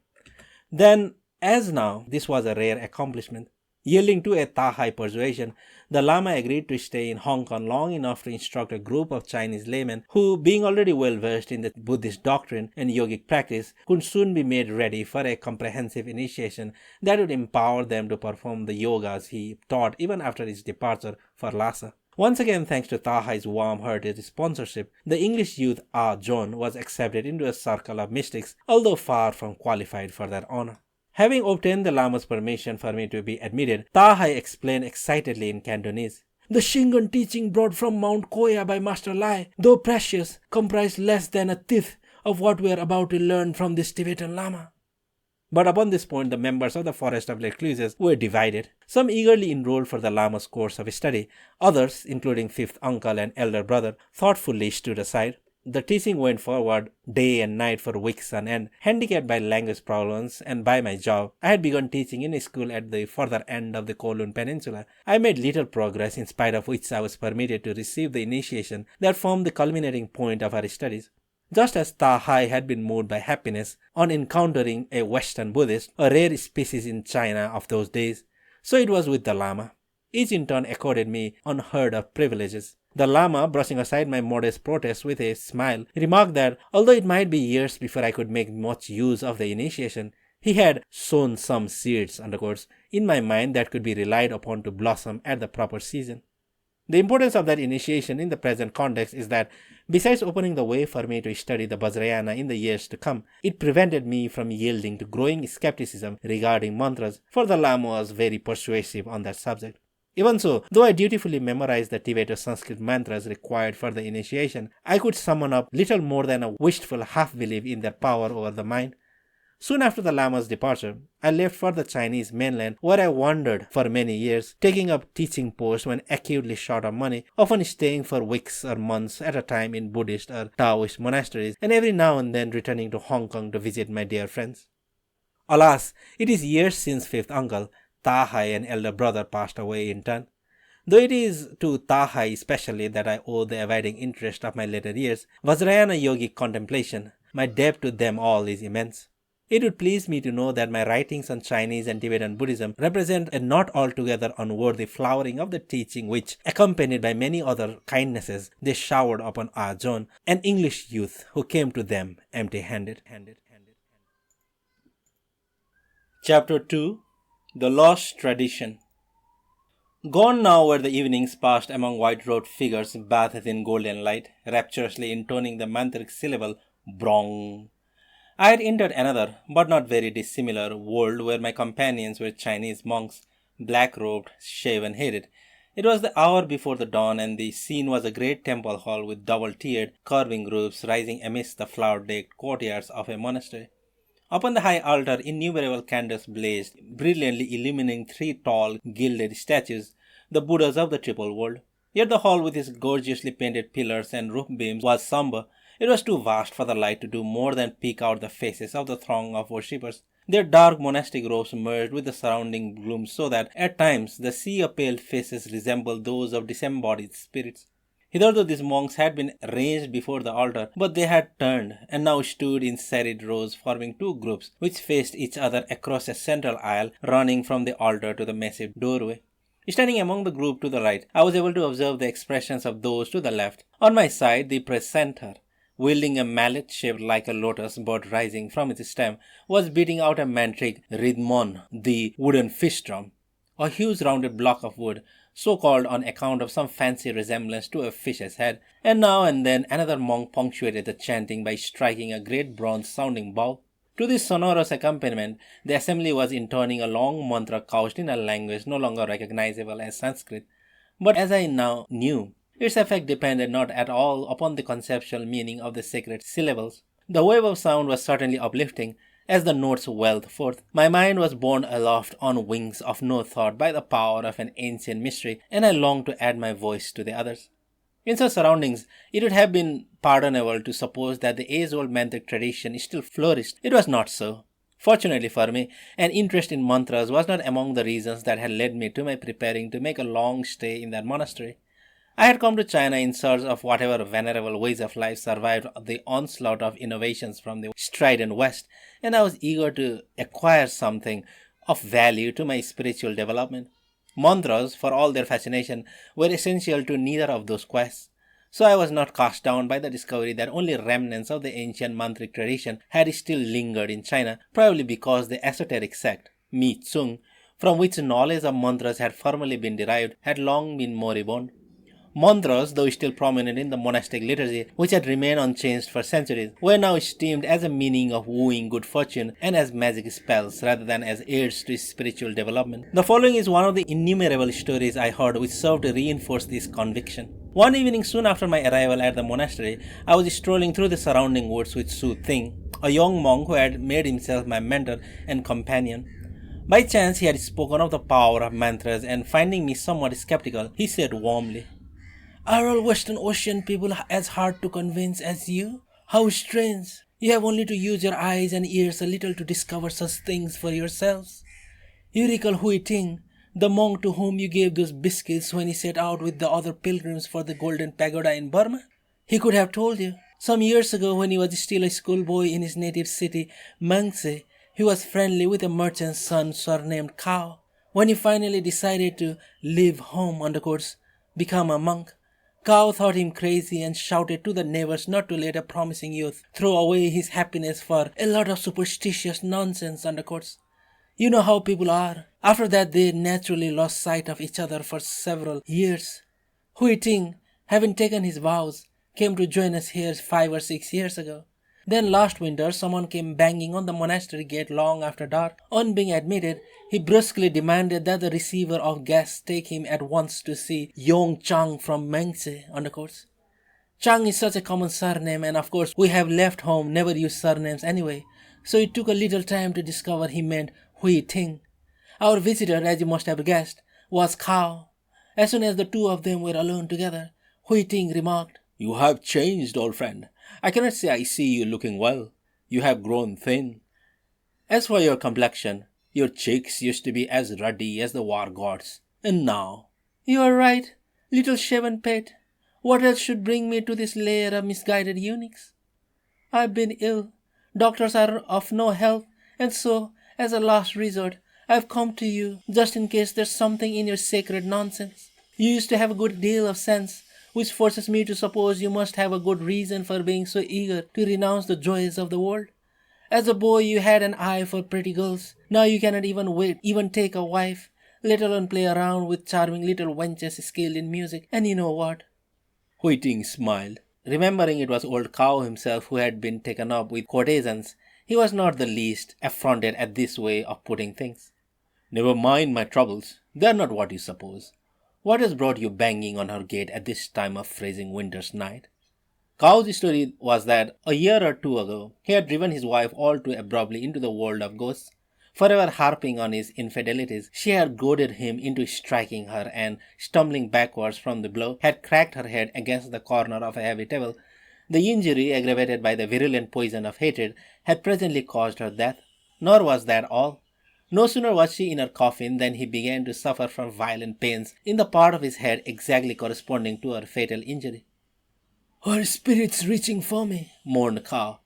Then, as now, this was a rare accomplishment. Yielding to a Tahai persuasion, the Lama agreed to stay in Hong Kong long enough to instruct a group of Chinese laymen who, being already well versed in the Buddhist doctrine and yogic practice, could soon be made ready for a comprehensive initiation that would empower them to perform the yogas he taught even after his departure for Lhasa. Once again, thanks to Tahai's warm-hearted sponsorship, the English youth Ah John was accepted into a circle of mystics, although far from qualified for that honor. Having obtained the Lama's permission for me to be admitted, Tahai explained excitedly in Cantonese, "The Shingon teaching brought from Mount Koya by Master Lai, though precious, comprised less than a tenth of what we are about to learn from this Tibetan Lama." But upon this point, the members of the Forest of Recluses were divided. Some eagerly enrolled for the Lama's course of study. Others, including fifth uncle and elder brother, thoughtfully stood aside. The teaching went forward day and night for weeks on end. Handicapped by language problems and by my job, I had begun teaching in a school at the further end of the Kowloon Peninsula. I made little progress, in spite of which I was permitted to receive the initiation that formed the culminating point of our studies. Just as Tahai had been moved by happiness on encountering a Western Buddhist, a rare species in China of those days, so it was with the Lama. Each in turn accorded me unheard of privileges. The Lama, brushing aside my modest protest with a smile, remarked that, although it might be years before I could make much use of the initiation, he had sown some seeds, in my mind that could be relied upon to blossom at the proper season. The importance of that initiation in the present context is that, besides opening the way for me to study the Vajrayana in the years to come, it prevented me from yielding to growing skepticism regarding mantras, for the Lama was very persuasive on that subject. Even so, though I dutifully memorized the Tibeto-Sanskrit mantras required for the initiation, I could summon up little more than a wistful half-belief in their power over the mind. Soon after the Lama's departure, I left for the Chinese mainland, where I wandered for many years, taking up teaching posts when acutely short of money, often staying for weeks or months at a time in Buddhist or Taoist monasteries, and every now and then returning to Hong Kong to visit my dear friends. Alas, it is years since fifth uncle, Tahai and elder brother passed away in turn. Though it is to Tahai especially that I owe the abiding interest of my later years, Vajrayana yogic contemplation, my debt to them all is immense. It would please me to know that my writings on Chinese and Tibetan Buddhism represent a not altogether unworthy flowering of the teaching which, accompanied by many other kindnesses, they showered upon Ajahn, an English youth who came to them empty-handed. Chapter 2. The Lost Tradition. Gone now were the evenings passed among white-robed figures bathed in golden light, rapturously intoning the mantric syllable Brong. I had entered another, but not very dissimilar, world where my companions were Chinese monks, black-robed, shaven-headed. It was the hour before the dawn, and the scene was a great temple hall with double-tiered, curving roofs rising amidst the flower-decked courtyards of a monastery. Upon the high altar, innumerable candles blazed, brilliantly illuminating three tall, gilded statues, the Buddhas of the Triple World. Yet the hall, with its gorgeously painted pillars and roof beams, was somber. It was too vast for the light to do more than peek out the faces of the throng of worshippers. Their dark monastic robes merged with the surrounding gloom so that, at times, the sea of pale faces resembled those of disembodied spirits. Hitherto these monks had been ranged before the altar, but they had turned, and now stood in serried rows forming two groups, which faced each other across a central aisle running from the altar to the massive doorway. Standing among the group to the right, I was able to observe the expressions of those to the left. On my side, the precentor, wielding a mallet shaped like a lotus bird rising from its stem, was beating out a mantric rhythmon, the wooden fish drum, a huge rounded block of wood, so called on account of some fancy resemblance to a fish's head, and now and then another monk punctuated the chanting by striking a great bronze-sounding bowl. To this sonorous accompaniment, the assembly was intoning a long mantra couched in a language no longer recognizable as Sanskrit, but as I now knew, its effect depended not at all upon the conceptual meaning of the sacred syllables. The wave of sound was certainly uplifting, as the notes welled forth. My mind was borne aloft on wings of no thought by the power of an ancient mystery, and I longed to add my voice to the others. In such surroundings, it would have been pardonable to suppose that the age-old mantric tradition still flourished. It was not so. Fortunately for me, an interest in mantras was not among the reasons that had led me to my preparing to make a long stay in that monastery. I had come to China in search of whatever venerable ways of life survived the onslaught of innovations from the strident West, and I was eager to acquire something of value to my spiritual development. Mantras, for all their fascination, were essential to neither of those quests. So I was not cast down by the discovery that only remnants of the ancient mantric tradition had still lingered in China, probably because the esoteric sect, Mi Tsung, from which knowledge of mantras had formerly been derived, had long been moribund. Mantras, though still prominent in the monastic liturgy, which had remained unchanged for centuries, were now esteemed as a meaning of wooing good fortune and as magic spells rather than as aids to spiritual development. The following is one of the innumerable stories I heard which served to reinforce this conviction. One evening soon after my arrival at the monastery, I was strolling through the surrounding woods with Su Ting, a young monk who had made himself my mentor and companion. By chance he had spoken of the power of mantras, and finding me somewhat skeptical, he said warmly, "Are all Western Ocean people as hard to convince as you? How strange! You have only to use your eyes and ears a little to discover such things for yourselves. You recall Hui Ting, the monk to whom you gave those biscuits when he set out with the other pilgrims for the Golden Pagoda in Burma? He could have told you. Some years ago, when he was still a schoolboy in his native city, Mangse, he was friendly with a merchant's son surnamed Kao. When he finally decided to leave home, become a monk, Kao thought him crazy and shouted to the neighbors not to let a promising youth throw away his happiness for a lot of superstitious nonsense. You know how people are. After that, they naturally lost sight of each other for several years. Hui Ting, having taken his vows, came to join us here 5 or 6 years ago. Then last winter, someone came banging on the monastery gate long after dark. On being admitted, he brusquely demanded that the receiver of guests take him at once to see Yong Chang from Mengse. Chang is such a common surname, and of course we have left home never used surnames anyway, so it took a little time to discover he meant Hui Ting. Our visitor, as you must have guessed, was Kao. As soon as the two of them were alone together, Hui Ting remarked, "You have changed, old friend. I cannot say I see you looking well. You have grown thin. As for your complexion, your cheeks used to be as ruddy as the war gods. And now—" "You are right, little shaven pet. What else should bring me to this lair of misguided eunuchs? I've been ill. Doctors are of no help, And so, as a last resort, I've come to you just in case there's something in your sacred nonsense. You used to have a good deal of sense, which forces me to suppose you must have a good reason for being so eager to renounce the joys of the world. As a boy, you had an eye for pretty girls. Now you cannot even take a wife, let alone play around with charming little wenches skilled in music. And you know what? Hui Ting smiled. Remembering it was old Cow himself who had been taken up with courtesans, he was not the least affronted at this way of putting things. Never mind my troubles. They are not what you suppose. What has brought you banging on her gate at this time of freezing winter's night? Cow's story was that a year or two ago, he had driven his wife all too abruptly into the world of ghosts. Forever harping on his infidelities, she had goaded him into striking her and, stumbling backwards from the blow, had cracked her head against the corner of a heavy table. The injury, aggravated by the virulent poison of hatred, had presently caused her death. Nor was that all. No sooner was she in her coffin than he began to suffer from violent pains in the part of his head exactly corresponding to her fatal injury. Her spirit's reaching for me, mourned Cow.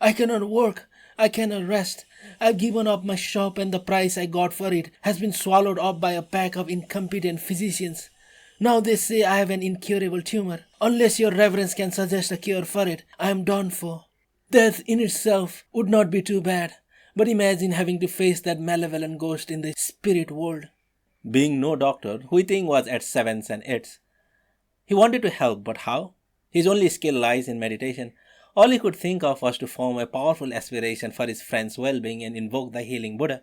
I cannot work. I cannot rest. I've given up my shop and the price I got for it has been swallowed up by a pack of incompetent physicians. Now they say I have an incurable tumor. Unless your reverence can suggest a cure for it, I am done for. Death in itself would not be too bad, but imagine having to face that malevolent ghost in the spirit world. Being no doctor, Hui Ting was at sevens and eights. He wanted to help, but how? His only skill lies in meditation. All he could think of was to form a powerful aspiration for his friend's well-being and invoke the healing Buddha.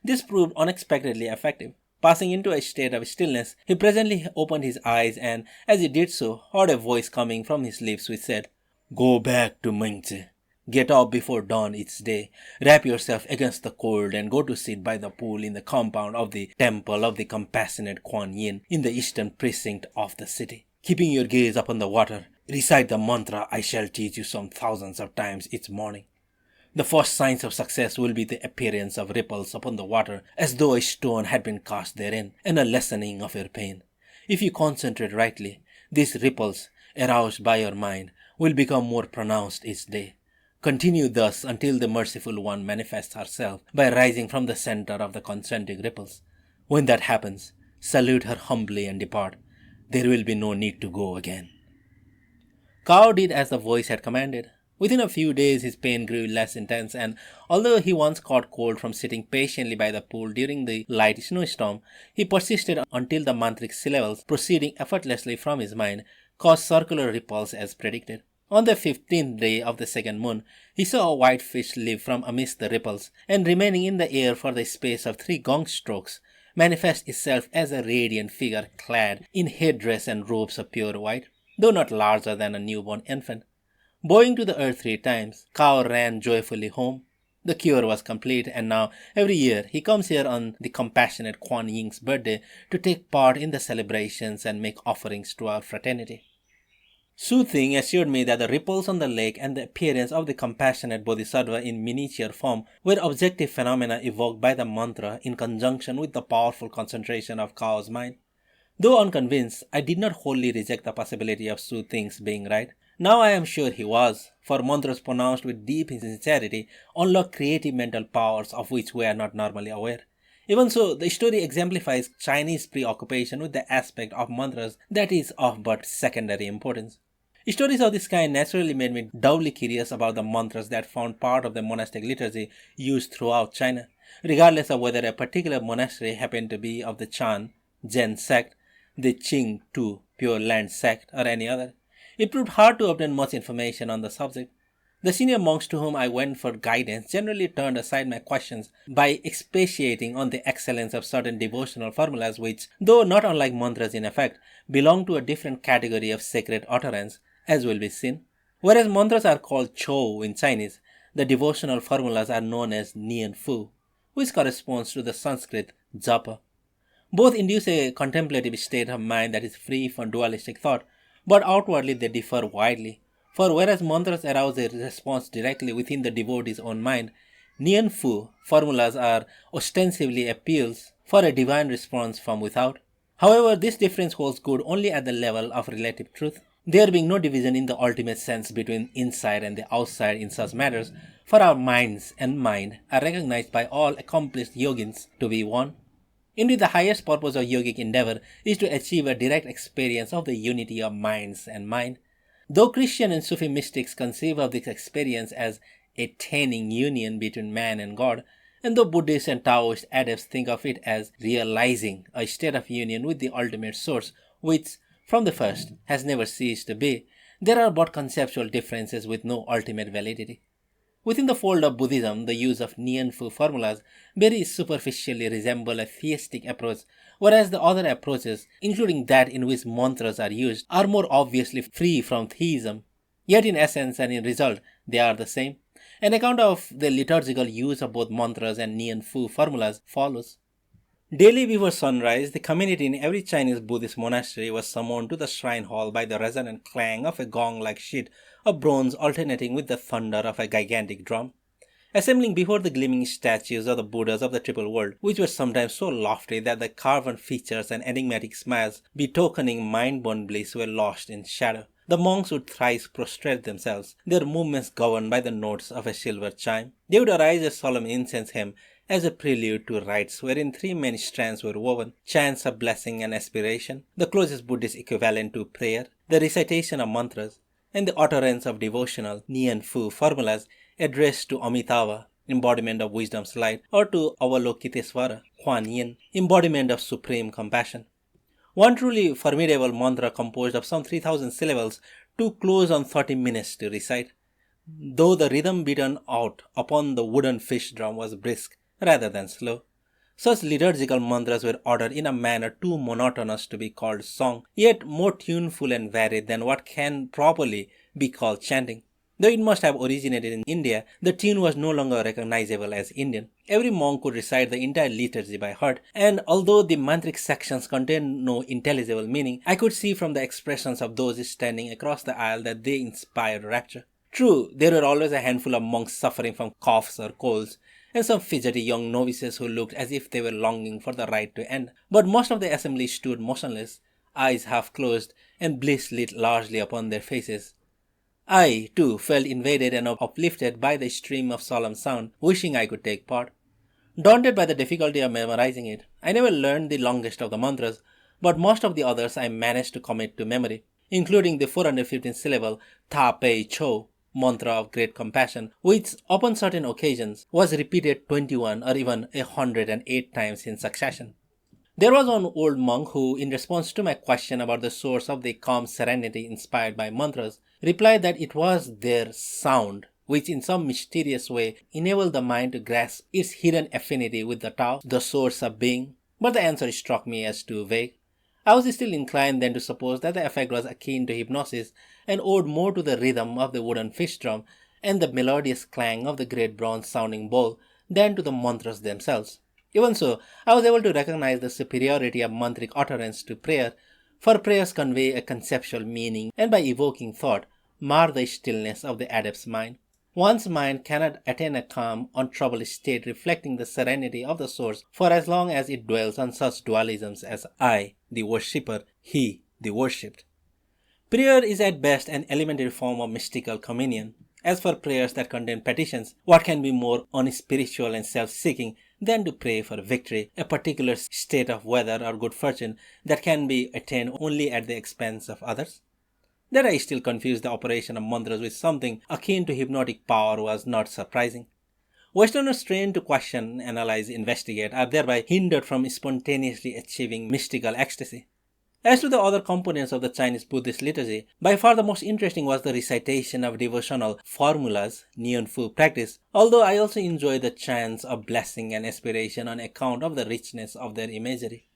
This proved unexpectedly effective. Passing into a state of stillness, he presently opened his eyes and, as he did so, heard a voice coming from his lips which said, Go back to Mengzi. Get up before dawn each day, wrap yourself against the cold and go to sit by the pool in the compound of the temple of the compassionate Kuan Yin in the eastern precinct of the city. Keeping your gaze upon the water, recite the mantra I shall teach you some thousands of times each morning. The first signs of success will be the appearance of ripples upon the water as though a stone had been cast therein, and a lessening of your pain. If you concentrate rightly, these ripples, aroused by your mind, will become more pronounced each day. Continue thus until the merciful one manifests herself by rising from the center of the concentric ripples. When that happens, salute her humbly and depart. There will be no need to go again. Cow did as the voice had commanded. Within a few days his pain grew less intense, and although he once caught cold from sitting patiently by the pool during the light snowstorm, he persisted until the mantric syllables proceeding effortlessly from his mind caused circular ripples as predicted. On the 15th day of the second moon, he saw a white fish leap from amidst the ripples, and remaining in the air for the space of 3 gong strokes, manifest itself as a radiant figure clad in headdress and robes of pure white, though not larger than a newborn infant. Bowing to the earth 3 times, Cow ran joyfully home. The cure was complete, and now every year he comes here on the compassionate Kuan Yin's birthday to take part in the celebrations and make offerings to our fraternity. Su Ting assured me that the ripples on the lake and the appearance of the compassionate Bodhisattva in miniature form were objective phenomena evoked by the mantra in conjunction with the powerful concentration of Cow's mind. Though unconvinced, I did not wholly reject the possibility of Su Ting's being right. Now I am sure he was, for mantras pronounced with deep sincerity unlock creative mental powers of which we are not normally aware. Even so, the story exemplifies Chinese preoccupation with the aspect of mantras that is of but secondary importance. Stories of this kind naturally made me doubly curious about the mantras that formed part of the monastic liturgy used throughout China, regardless of whether a particular monastery happened to be of the Chan, Zen sect, the Qing Tu, Pure Land sect, or any other. It proved hard to obtain much information on the subject. The senior monks to whom I went for guidance generally turned aside my questions by expatiating on the excellence of certain devotional formulas which, though not unlike mantras in effect, belong to a different category of sacred utterance, as will be seen. Whereas mantras are called Chou in Chinese, the devotional formulas are known as Nien, which corresponds to the Sanskrit Japa. Both induce a contemplative state of mind that is free from dualistic thought, but outwardly they differ widely. For whereas mantras arouse a response directly within the devotee's own mind, Nien formulas are ostensibly appeals for a divine response from without. However, this difference holds good only at the level of relative truth. There being no division in the ultimate sense between inside and the outside in such matters, for our minds and mind are recognized by all accomplished yogins to be one. Indeed, the highest purpose of yogic endeavor is to achieve a direct experience of the unity of minds and mind. Though Christian and Sufi mystics conceive of this experience as attaining union between man and God, and though Buddhist and Taoist adepts think of it as realizing a state of union with the ultimate source, which, from the first, has never ceased to be, there are but conceptual differences with no ultimate validity. Within the fold of Buddhism, the use of Nien formulas very superficially resemble a theistic approach, whereas the other approaches, including that in which mantras are used, are more obviously free from theism. Yet in essence and in result, they are the same. An account of the liturgical use of both mantras and Nien formulas follows. Daily before sunrise, the community in every Chinese Buddhist monastery was summoned to the shrine hall by the resonant clang of a gong-like sheet of bronze alternating with the thunder of a gigantic drum. Assembling before the gleaming statues of the Buddhas of the Triple World, which were sometimes so lofty that the carven features and enigmatic smiles betokening mind-born bliss were lost in shadow, the monks would thrice prostrate themselves, their movements governed by the notes of a silver chime. They would arise a solemn incense hymn as a prelude to rites wherein three main strands were woven: chants of blessing and aspiration, the closest Buddhist equivalent to prayer, the recitation of mantras, and the utterance of devotional Nien formulas addressed to Amitabha, embodiment of wisdom's light, or to Avalokitesvara, Kuan Yin, embodiment of supreme compassion. One truly formidable mantra composed of some 3,000 syllables took close on 30 minutes to recite, though the rhythm beaten out upon the wooden fish drum was brisk rather than slow. Such liturgical mantras were uttered in a manner too monotonous to be called song, yet more tuneful and varied than what can properly be called chanting. Though it must have originated in India, the tune was no longer recognizable as Indian. Every monk could recite the entire liturgy by heart, and although the mantric sections contained no intelligible meaning, I could see from the expressions of those standing across the aisle that they inspired rapture. True, there were always a handful of monks suffering from coughs or colds, and some fidgety young novices who looked as if they were longing for the rite to end. But most of the assembly stood motionless, eyes half closed, and bliss lit largely upon their faces. I, too, felt invaded and uplifted by the stream of solemn sound, wishing I could take part. Daunted by the difficulty of memorizing it, I never learned the longest of the mantras, but most of the others I managed to commit to memory, including the 415-syllable Ta Pei Cho, mantra of great compassion, which, upon certain occasions, was repeated 21 or even 108 times in succession. There was one old monk who, in response to my question about the source of the calm serenity inspired by mantras, replied that it was their sound, which in some mysterious way enabled the mind to grasp its hidden affinity with the Tao, the source of being. But the answer struck me as too vague. I was still inclined then to suppose that the effect was akin to hypnosis and owed more to the rhythm of the wooden fish drum and the melodious clang of the great bronze-sounding bowl than to the mantras themselves. Even so, I was able to recognize the superiority of mantric utterance to prayer, for prayers convey a conceptual meaning and by evoking thought, mar the stillness of the adept's mind. One's mind cannot attain a calm, untroubled state reflecting the serenity of the source for as long as it dwells on such dualisms as I, the worshipper, he, the worshipped. Prayer is at best an elementary form of mystical communion. As for prayers that contain petitions, what can be more unspiritual and self-seeking than to pray for victory, a particular state of weather or good fortune that can be attained only at the expense of others? That I still confused the operation of mantras with something akin to hypnotic power was not surprising. Westerners trained to question, analyze, investigate are thereby hindered from spontaneously achieving mystical ecstasy. As to the other components of the Chinese Buddhist liturgy, by far the most interesting was the recitation of devotional formulas, Nien Fu practice, although I also enjoyed the chants of blessing and aspiration on account of the richness of their imagery.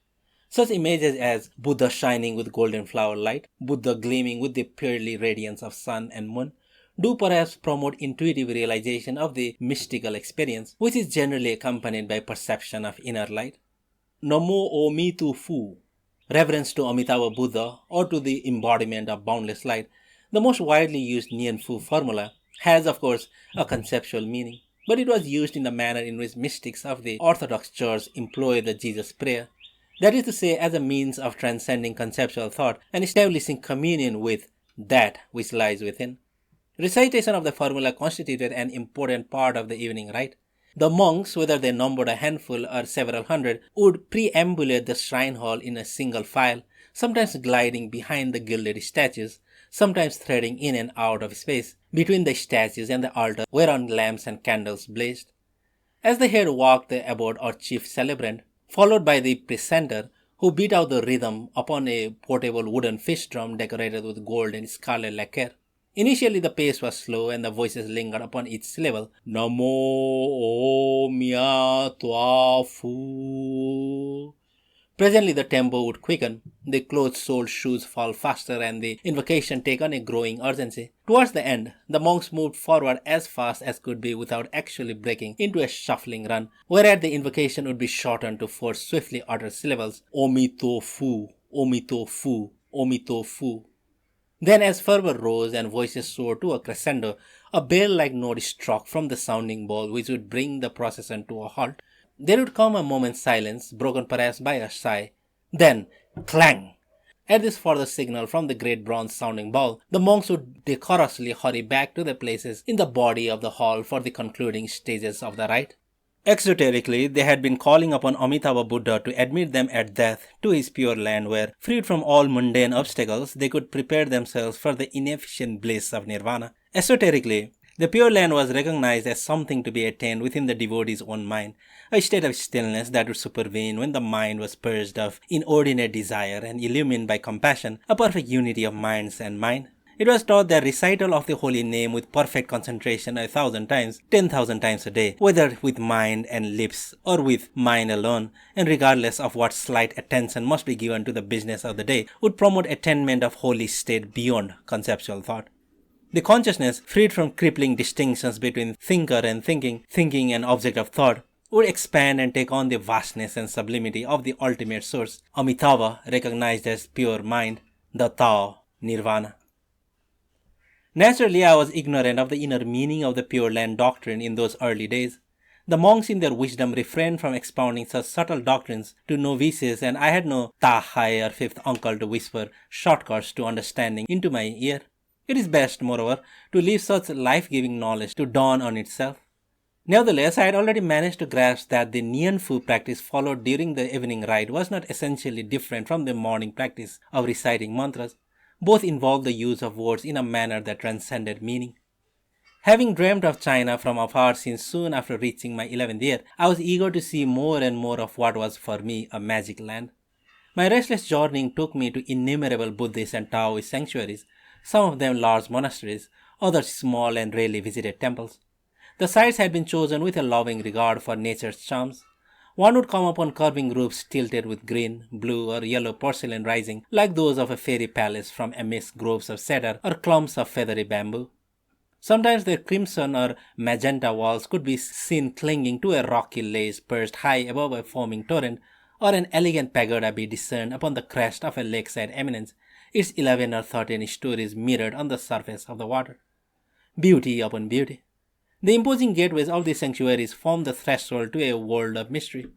Such images as Buddha shining with golden flower light, Buddha gleaming with the pearly radiance of sun and moon, do perhaps promote intuitive realization of the mystical experience, which is generally accompanied by perception of inner light. Namo Omi Tu Fu, reverence to Amitabha Buddha or to the embodiment of boundless light, the most widely used Nien Fu formula, has of course a conceptual meaning, but it was used in the manner in which mystics of the Orthodox Church employ the Jesus prayer, that is to say, as a means of transcending conceptual thought and establishing communion with that which lies within. Recitation of the formula constituted an important part of the evening rite. The monks, whether they numbered a handful or several hundred, would preambulate the shrine hall in a single file, sometimes gliding behind the gilded statues, sometimes threading in and out of space between the statues and the altar whereon lamps and candles blazed. As the head walked the abbot or chief celebrant, followed by the precentor, who beat out the rhythm upon a portable wooden fish drum decorated with gold and scarlet lacquer. Initially the pace was slow and the voices lingered upon each syllable. Namo Mya Twa Fu. Presently the tempo would quicken, the closed-soled shoes fall faster and the invocation take on a growing urgency. Towards the end, the monks moved forward as fast as could be without actually breaking into a shuffling run, whereat the invocation would be shortened to 4 swiftly uttered syllables, Omito Fu, Omito Fu, Omito Fu. Then as fervor rose and voices soared to a crescendo, a bell-like note struck from the sounding bowl which would bring the procession to a halt. There would come a moment's silence, broken perhaps by a sigh. Then, clang! At this further signal from the great bronze sounding bowl, the monks would decorously hurry back to their places in the body of the hall for the concluding stages of the rite. Exoterically, they had been calling upon Amitabha Buddha to admit them at death to his pure land where, freed from all mundane obstacles, they could prepare themselves for the inefficient bliss of nirvana. Esoterically, the Pure Land was recognized as something to be attained within the devotee's own mind, a state of stillness that would supervene when the mind was purged of inordinate desire and illumined by compassion, a perfect unity of minds and mind. It was taught that recital of the holy name with perfect concentration 1,000 times, 10,000 times a day, whether with mind and lips or with mind alone, and regardless of what slight attention must be given to the business of the day, would promote attainment of holy state beyond conceptual thought. The consciousness, freed from crippling distinctions between thinker and thinking and object of thought, would expand and take on the vastness and sublimity of the ultimate source, Amitabha, recognized as pure mind, the Tao, Nirvana. Naturally, I was ignorant of the inner meaning of the Pure Land doctrine in those early days. The monks in their wisdom refrained from expounding such subtle doctrines to novices, and I had no Tahai or fifth uncle to whisper shortcuts to understanding into my ear. It is best, moreover, to leave such life-giving knowledge to dawn on itself. Nevertheless, I had already managed to grasp that the Nien practice followed during the evening rite was not essentially different from the morning practice of reciting mantras. Both involved the use of words in a manner that transcended meaning. Having dreamt of China from afar since soon after reaching my 11th year, I was eager to see more and more of what was for me a magic land. My restless journeying took me to innumerable Buddhist and Taoist sanctuaries, some of them large monasteries, others small and rarely visited temples. The sites had been chosen with a loving regard for nature's charms. One would come upon curving roofs tilted with green, blue, or yellow porcelain rising like those of a fairy palace from amidst groves of cedar or clumps of feathery bamboo. Sometimes their crimson or magenta walls could be seen clinging to a rocky ledge perched high above a foaming torrent, or an elegant pagoda be discerned upon the crest of a lakeside eminence, its 11 or 13 stories mirrored on the surface of the water. Beauty upon beauty. The imposing gateways of the sanctuaries form the threshold to a world of mystery.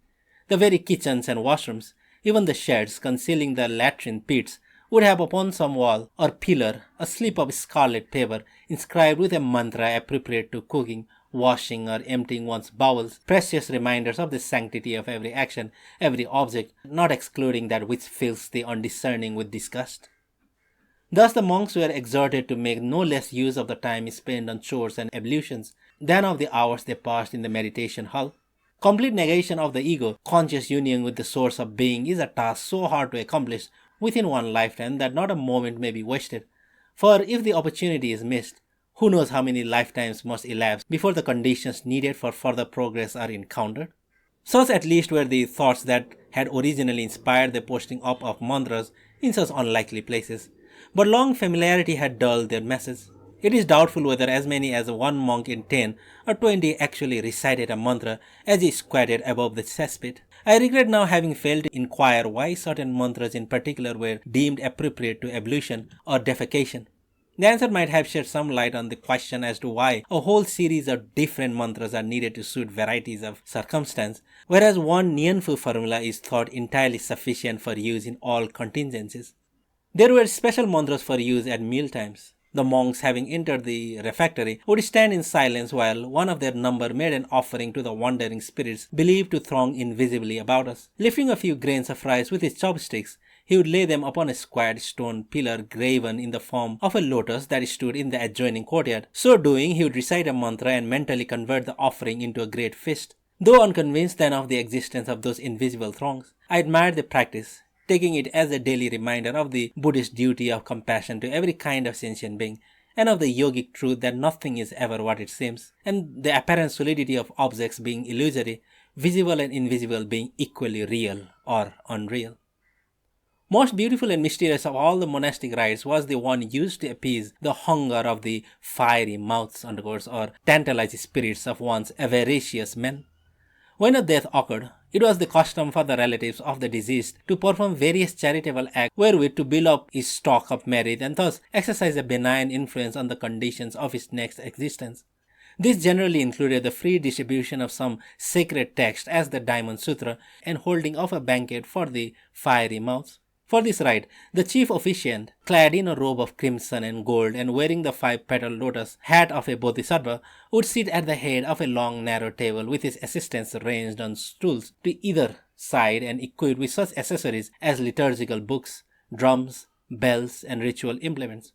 The very kitchens and washrooms, even the sheds concealing the latrine pits, would have upon some wall or pillar a slip of scarlet paper inscribed with a mantra appropriate to cooking, washing, or emptying one's bowels, precious reminders of the sanctity of every action, every object, not excluding that which fills the undiscerning with disgust. Thus the monks were exhorted to make no less use of the time spent on chores and ablutions than of the hours they passed in the meditation hall. Complete negation of the ego, conscious union with the source of being, is a task so hard to accomplish within one lifetime that not a moment may be wasted. For if the opportunity is missed, who knows how many lifetimes must elapse before the conditions needed for further progress are encountered? Such at least were the thoughts that had originally inspired the posting up of mantras in such unlikely places. But long familiarity had dulled their message. It is doubtful whether as many as one monk in 10 or 20 actually recited a mantra as he squatted above the cesspit. I regret now having failed to inquire why certain mantras in particular were deemed appropriate to ablution or defecation. The answer might have shed some light on the question as to why a whole series of different mantras are needed to suit varieties of circumstance, whereas one Nien formula is thought entirely sufficient for use in all contingencies. There were special mantras for use at mealtimes. The monks, having entered the refectory, would stand in silence while one of their number made an offering to the wandering spirits believed to throng invisibly about us. Lifting a few grains of rice with his chopsticks, he would lay them upon a squared stone pillar graven in the form of a lotus that stood in the adjoining courtyard. So doing, he would recite a mantra and mentally convert the offering into a great feast. Though unconvinced then of the existence of those invisible throngs, I admired the practice, taking it as a daily reminder of the Buddhist duty of compassion to every kind of sentient being, and of the yogic truth that nothing is ever what it seems, and the apparent solidity of objects being illusory, visible and invisible being equally real or unreal. Most beautiful and mysterious of all the monastic rites was the one used to appease the hunger of the fiery mouths, or tantalize spirits of one's avaricious men. When a death occurred, it was the custom for the relatives of the deceased to perform various charitable acts wherewith to build up his stock of merit and thus exercise a benign influence on the conditions of his next existence. This generally included the free distribution of some sacred text as the Diamond Sutra and holding of a banquet for the fiery mouths. For this rite, the chief officiant, clad in a robe of crimson and gold and wearing the 5-petaled lotus hat of a bodhisattva, would sit at the head of a long narrow table with his assistants ranged on stools to either side and equipped with such accessories as liturgical books, drums, bells, and ritual implements.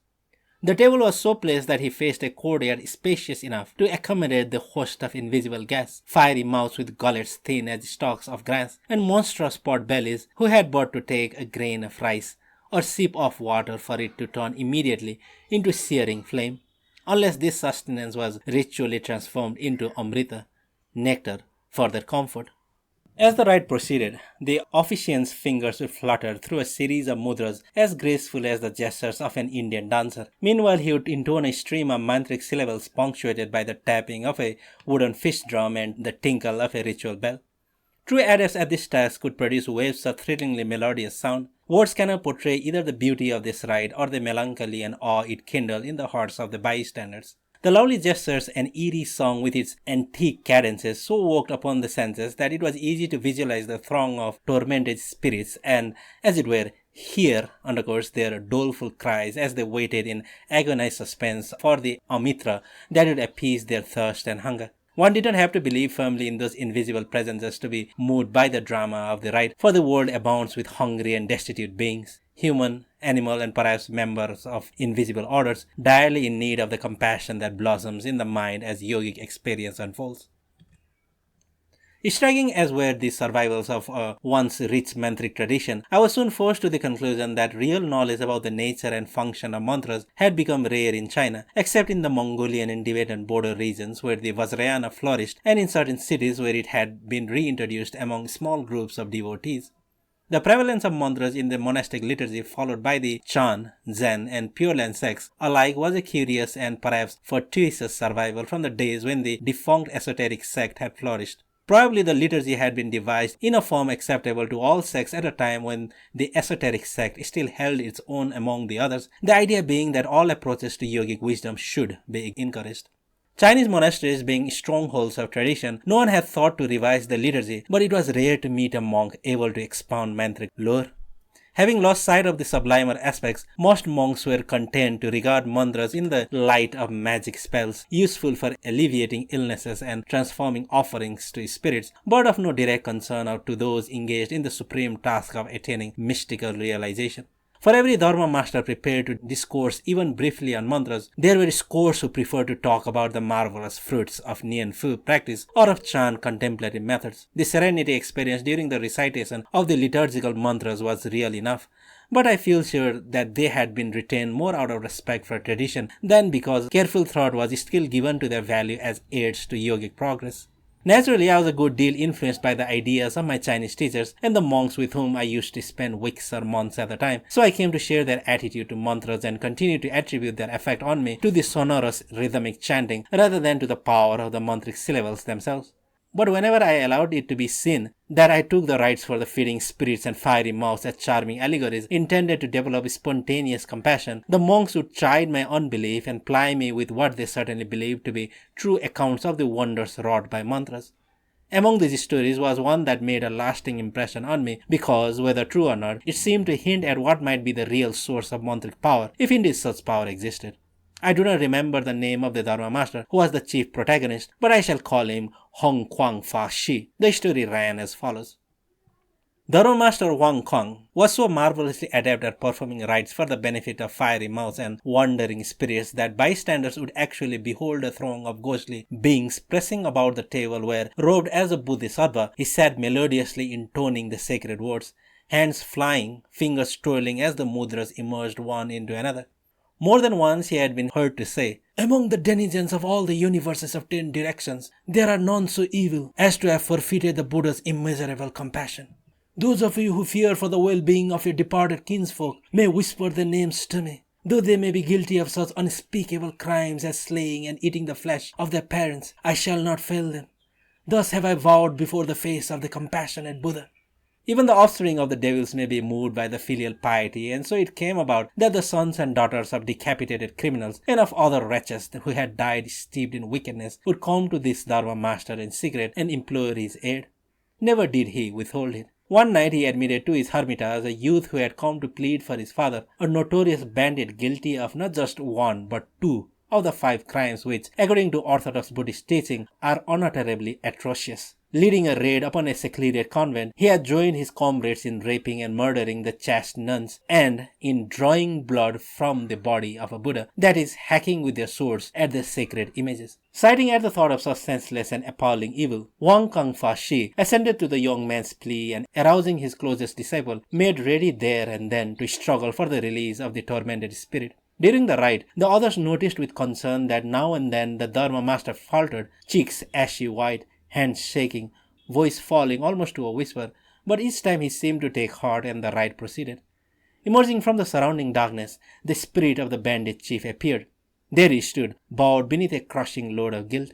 The table was so placed that he faced a courtyard spacious enough to accommodate the host of invisible guests, fiery mouths with gullets thin as stalks of grass, and monstrous pot bellies who had but to take a grain of rice or sip of water for it to turn immediately into searing flame, unless this sustenance was ritually transformed into amrita, nectar, for their comfort. As the rite proceeded, the officiant's fingers would flutter through a series of mudras as graceful as the gestures of an Indian dancer. Meanwhile, he would intone a stream of mantric syllables punctuated by the tapping of a wooden fish drum and the tinkle of a ritual bell. True adepts at this task could produce waves of thrillingly melodious sound. Words cannot portray either the beauty of this rite or the melancholy and awe it kindled in the hearts of the bystanders. The lovely gestures and eerie song with its antique cadences so worked upon the senses that it was easy to visualize the throng of tormented spirits and, as it were, hear, their doleful cries as they waited in agonized suspense for the amrita that would appease their thirst and hunger. One did not have to believe firmly in those invisible presences to be moved by the drama of the rite, for the world abounds with hungry and destitute beings, human, animal, and perhaps members of invisible orders, direly in need of the compassion that blossoms in the mind as yogic experience unfolds. Striking as were the survivals of a once rich mantric tradition, I was soon forced to the conclusion that real knowledge about the nature and function of mantras had become rare in China, except in the Mongolian and Tibetan border regions where the Vajrayana flourished and in certain cities where it had been reintroduced among small groups of devotees. The prevalence of mantras in the monastic liturgy followed by the Chant, Zen, and Pure Land sects alike was a curious and perhaps fortuitous survival from the days when the defunct esoteric sect had flourished. Probably the liturgy had been devised in a form acceptable to all sects at a time when the esoteric sect still held its own among the others, the idea being that all approaches to yogic wisdom should be encouraged. Chinese monasteries being strongholds of tradition, no one had thought to revise the liturgy, but it was rare to meet a monk able to expound mantric lore. Having lost sight of the sublimer aspects, most monks were content to regard mantras in the light of magic spells, useful for alleviating illnesses and transforming offerings to spirits, but of no direct concern to those engaged in the supreme task of attaining mystical realization. For every Dharma master prepared to discourse even briefly on mantras, there were scores who preferred to talk about the marvelous fruits of Nien practice or of Chant contemplative methods. The serenity experienced during the recitation of the liturgical mantras was real enough, but I feel sure that they had been retained more out of respect for tradition than because careful thought was still given to their value as aids to yogic progress. Naturally, I was a good deal influenced by the ideas of my Chinese teachers and the monks with whom I used to spend weeks or months at a time, so I came to share their attitude to mantras and continue to attribute their effect on me to the sonorous rhythmic chanting rather than to the power of the mantric syllables themselves. But whenever I allowed it to be seen that I took the rites for the feeding spirits and fiery mouths as charming allegories intended to develop spontaneous compassion, the monks would chide my unbelief and ply me with what they certainly believed to be true accounts of the wonders wrought by mantras. Among these stories was one that made a lasting impression on me because, whether true or not, it seemed to hint at what might be the real source of mantric power, if indeed such power existed. I do not remember the name of the Dharma master who was the chief protagonist, but I shall call him Hong Kwang Fa Shi. The story ran as follows. Dharma master Wang Kong was so marvelously adept at performing rites for the benefit of fiery mouths and wandering spirits that bystanders would actually behold a throng of ghostly beings pressing about the table where, robed as a Bodhisattva, he sat melodiously intoning the sacred words, hands flying, fingers twirling as the mudras emerged one into another. More than once he had been heard to say, "Among the denizens of all the universes of 10 directions, there are none so evil as to have forfeited the Buddha's immeasurable compassion. Those of you who fear for the well-being of your departed kinsfolk may whisper their names to me. Though they may be guilty of such unspeakable crimes as slaying and eating the flesh of their parents, I shall not fail them. Thus have I vowed before the face of the compassionate Buddha." Even the offspring of the devils may be moved by the filial piety, and so it came about that the sons and daughters of decapitated criminals and of other wretches who had died steeped in wickedness would come to this Dharma master in secret and implore his aid. Never did he withhold it. One night he admitted to his hermitage a youth who had come to plead for his father, a notorious bandit guilty of not just one but 2 of the 5 crimes which, according to orthodox Buddhist teaching, are unutterably atrocious. Leading a raid upon a secluded convent, he had joined his comrades in raping and murdering the chaste nuns and in drawing blood from the body of a Buddha, that is, hacking with their swords at the sacred images. Citing at the thought of such senseless and appalling evil, Wang Kang Fa Shi assented to the young man's plea and, arousing his closest disciple, made ready there and then to struggle for the release of the tormented spirit. During the rite, the others noticed with concern that now and then the Dharma master faltered, cheeks ashy white, hands shaking, voice falling almost to a whisper, but each time he seemed to take heart and the rite proceeded. Emerging from the surrounding darkness, the spirit of the bandit chief appeared. There he stood, bowed beneath a crushing load of guilt.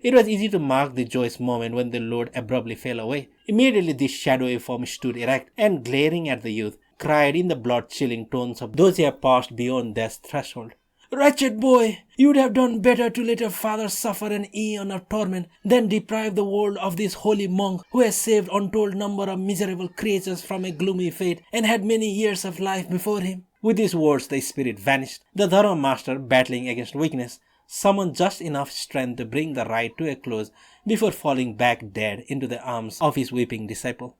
It was easy to mark the joyous moment when the load abruptly fell away. Immediately this shadowy form stood erect and, glaring at the youth, cried in the blood-chilling tones of those who have passed beyond death's threshold, "Wretched boy, you would have done better to let your father suffer an aeon of torment than deprive the world of this holy monk who has saved untold number of miserable creatures from a gloomy fate and had many years of life before him." With these words the spirit vanished. The Dharma master, battling against weakness, summoned just enough strength to bring the rite to a close before falling back dead into the arms of his weeping disciple.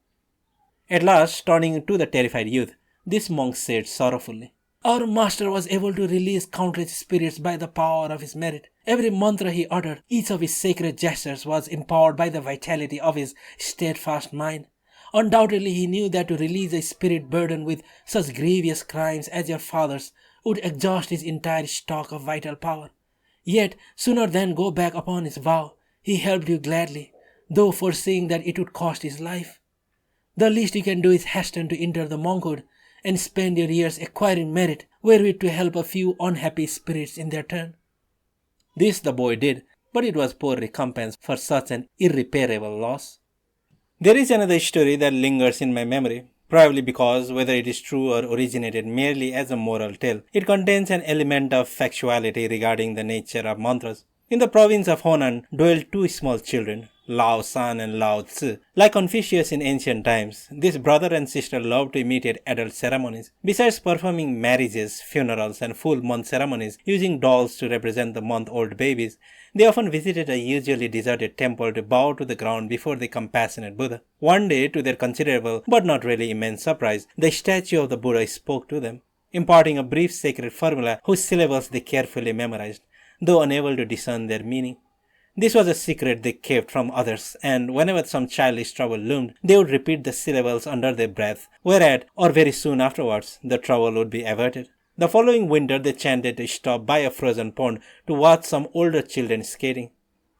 At last, turning to the terrified youth, this monk said sorrowfully, "Our master was able to release countless spirits by the power of his merit. Every mantra he uttered, each of his sacred gestures was empowered by the vitality of his steadfast mind. Undoubtedly he knew that to release a spirit burdened with such grievous crimes as your father's would exhaust his entire stock of vital power. Yet, sooner than go back upon his vow, he helped you gladly, though foreseeing that it would cost his life. The least you can do is hasten to enter the monkhood and spend your years acquiring merit wherewith to help a few unhappy spirits in their turn." This the boy did, but it was poor recompense for such an irreparable loss. There is another story that lingers in my memory, probably because, whether it is true or originated merely as a moral tale, it contains an element of factuality regarding the nature of mantras. In the province of Honan dwelled 2 small children, Lao San and Lao Tzu. Like Confucius in ancient times, this brother and sister loved to imitate adult ceremonies. Besides performing marriages, funerals, and full month ceremonies using dolls to represent the month-old babies, they often visited a usually deserted temple to bow to the ground before the compassionate Buddha. One day, to their considerable but not really immense surprise, the statue of the Buddha spoke to them, imparting a brief sacred formula whose syllables they carefully memorized, though unable to discern their meaning. This was a secret they kept from others, and whenever some childish trouble loomed, they would repeat the syllables under their breath, whereat, or very soon afterwards, the trouble would be averted. The following winter they chanted to stop by a frozen pond to watch some older children skating.